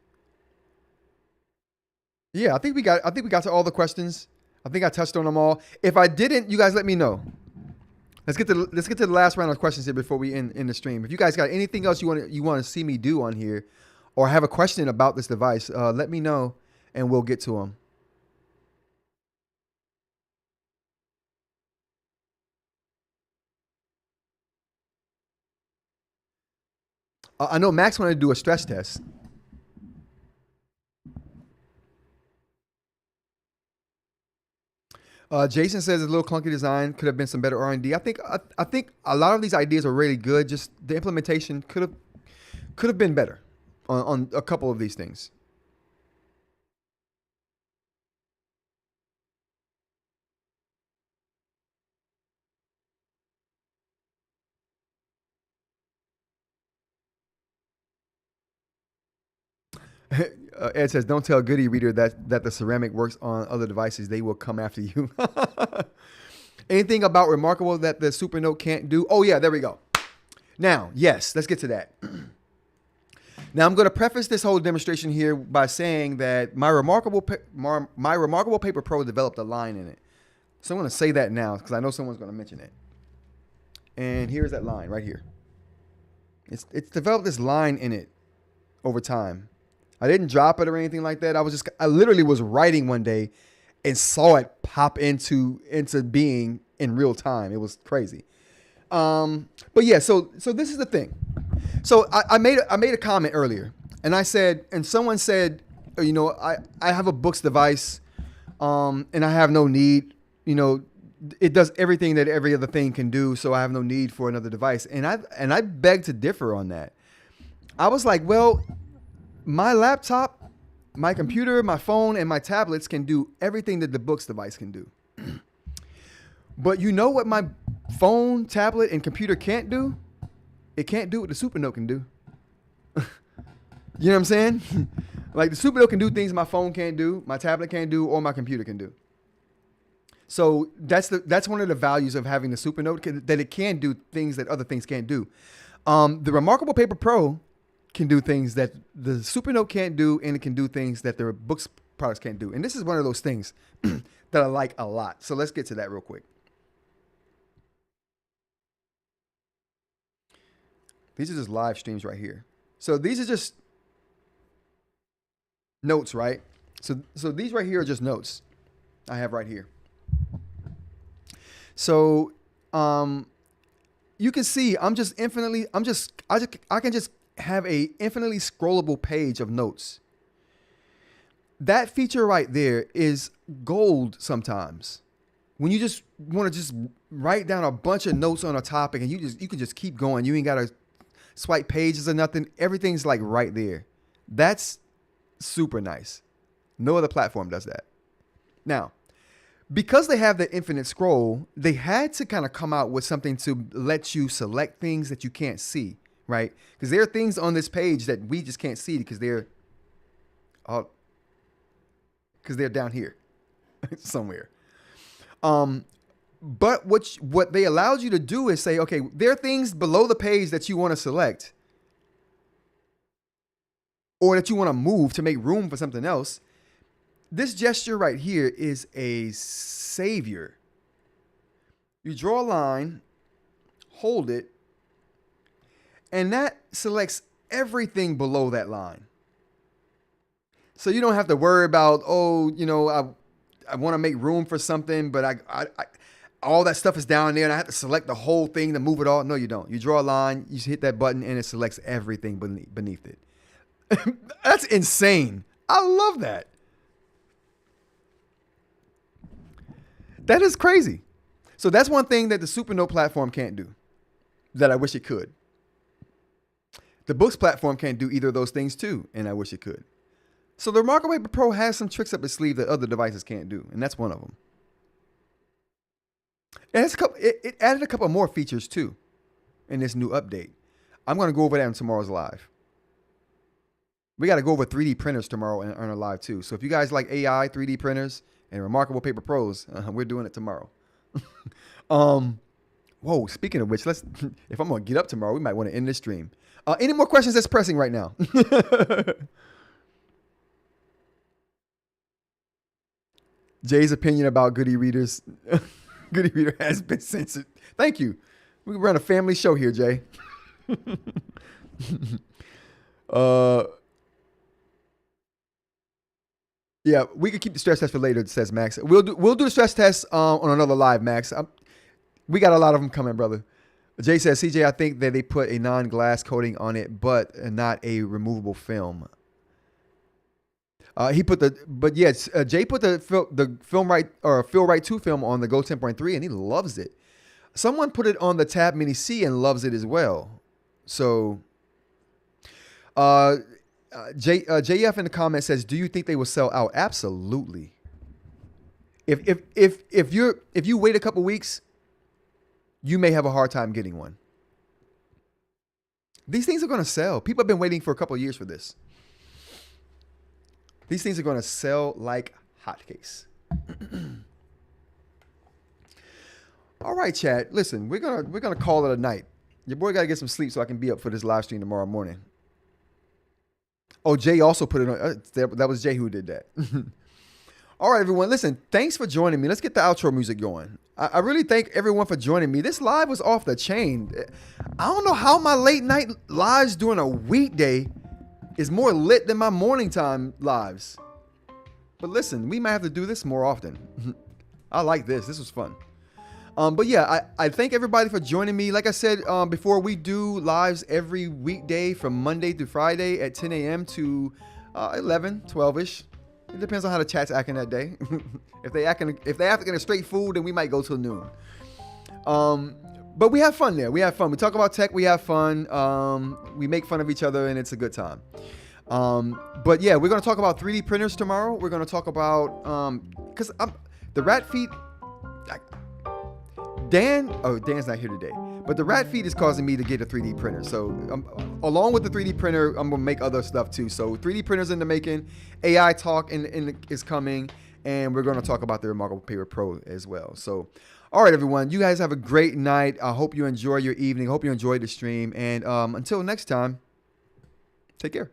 Yeah, I think we got to all the questions. I think I touched on them all. If I didn't, you guys let me know. Let's get to the last round of questions here before we end the stream. If you guys got anything else you want to see me do on here, or have a question about this device, let me know and we'll get to them. I know Max wanted to do a stress test. Jason says it's a little clunky design. Could have been some better R&D. I think a lot of these ideas are really good. Just the implementation could have been better on a couple of these things. Ed says, "Don't tell Goody Reader that the ceramic works on other devices. They will come after you." Anything about Remarkable that the Supernote can't do? Oh yeah, there we go. Now, yes, let's get to that. Now, I'm going to preface this whole demonstration here by saying that my Remarkable Paper Pro developed a line in it. So I'm going to say that now because I know someone's going to mention it. And here's that line right here. It's developed this line in it over time. I didn't drop it or anything like that. I literally was writing one day and saw it pop into being in real time. It was crazy. But yeah, so this is the thing. So I made a comment earlier, and I said, and someone said, you know, I have a Boox device, and I have no need, you know, it does everything that every other thing can do, so I have no need for another device. And I beg to differ on that. I was like, well, my laptop, my computer, my phone, and my tablets can do everything that the Boox device can do. But you know what my phone, tablet, and computer can't do? It can't do what the Supernote can do. You know what I'm saying? Like the Supernote can do things my phone can't do, my tablet can't do, or my computer can do. So that's one of the values of having the Supernote, that it can do things that other things can't do. The Remarkable Paper Pro can do things that the Supernote can't do, and it can do things that the Boox products can't do. And this is one of those things that I like a lot. So let's get to that real quick. These are just live streams right here. So these are just notes, right? So these right here are just notes I have right here. So you can see I can just have a infinitely scrollable page of notes. That feature right there is gold sometimes. When you just want to just write down a bunch of notes on a topic and you can just keep going. You ain't got to swipe pages or nothing. Everything's like right there. That's super nice. No other platform does that. Now, because they have the infinite scroll, they had to kind of come out with something to let you select things that you can't see, right? Because there are things on this page that we just can't see because they're down here somewhere. But what they allowed you to do is say, okay, there are things below the page that you want to select or that you want to move to make room for something else. This gesture right here is a savior. You draw a line, hold it, and that selects everything below that line. So you don't have to worry about, I want to make room for something, but I all that stuff is down there and I have to select the whole thing to move it all. No, you don't. You draw a line, you hit that button, and it selects everything beneath it. That's insane. I love that. That is crazy. So that's one thing that the Supernote platform can't do that I wish it could. The Boox platform can't do either of those things too, and I wish it could. So the Remarkable Paper Pro has some tricks up its sleeve that other devices can't do, and that's one of them. And it added a couple more features too in this new update. I'm going to go over that in tomorrow's live. We got to go over 3D printers tomorrow on our live too. So if you guys like AI, 3D printers, and Remarkable Paper Pros, we're doing it tomorrow. Whoa, speaking of which, if I'm going to get up tomorrow, we might want to end this stream. Any more questions that's pressing right now? Jay's opinion about Goody Readers. Goody Reader has been censored. Thank you. We run a family show here, Jay. Yeah, we could keep the stress test for later, says Max. We'll do the stress test on another live, Max. We got a lot of them coming, brother. Jay says, CJ, I think that they put a non-glass coating on it, but not a removable film. Jay put the film right or Feel Right 2 film on the Go 10.3 and he loves it. Someone put it on the Tab Mini C and loves it as well. So, JF in the comments says, "Do you think they will sell out?" Absolutely. If you wait a couple weeks, you may have a hard time getting one. These things are going to sell. People have been waiting for a couple of years for this. These things are going to sell like hotcakes. All right, chat. Listen, we're gonna call it a night. Your boy got to get some sleep so I can be up for this live stream tomorrow morning. Oh, Jay also put it on. That was Jay who did that. All right, everyone. Listen, thanks for joining me. Let's get the outro music going. I really thank everyone for joining me. This live was off the chain. I don't know how my late night lives during a weekday is more lit than my morning time lives. But listen, we might have to do this more often. I like this. This was fun. But yeah, I thank everybody for joining me. Like I said before, we do lives every weekday from Monday through Friday at 10 a.m. to 11, 12-ish. It depends on how the chat's acting that day. If they acting a straight fool, then we might go till noon. But we have fun there. We have fun. We talk about tech. We have fun. We make fun of each other, and it's a good time. But yeah, we're going to talk about 3D printers tomorrow. We're going to talk about because the rat feet. Dan's not here today, but the rat feed is causing me to get a 3D printer. So along with the 3D printer, I'm gonna make other stuff too. So 3D printers in the making, AI talk is coming, and we're gonna talk about the Remarkable Paper Pro as well. So, all right, everyone, you guys have a great night. I hope you enjoy your evening. I hope you enjoyed the stream, and until next time, take care.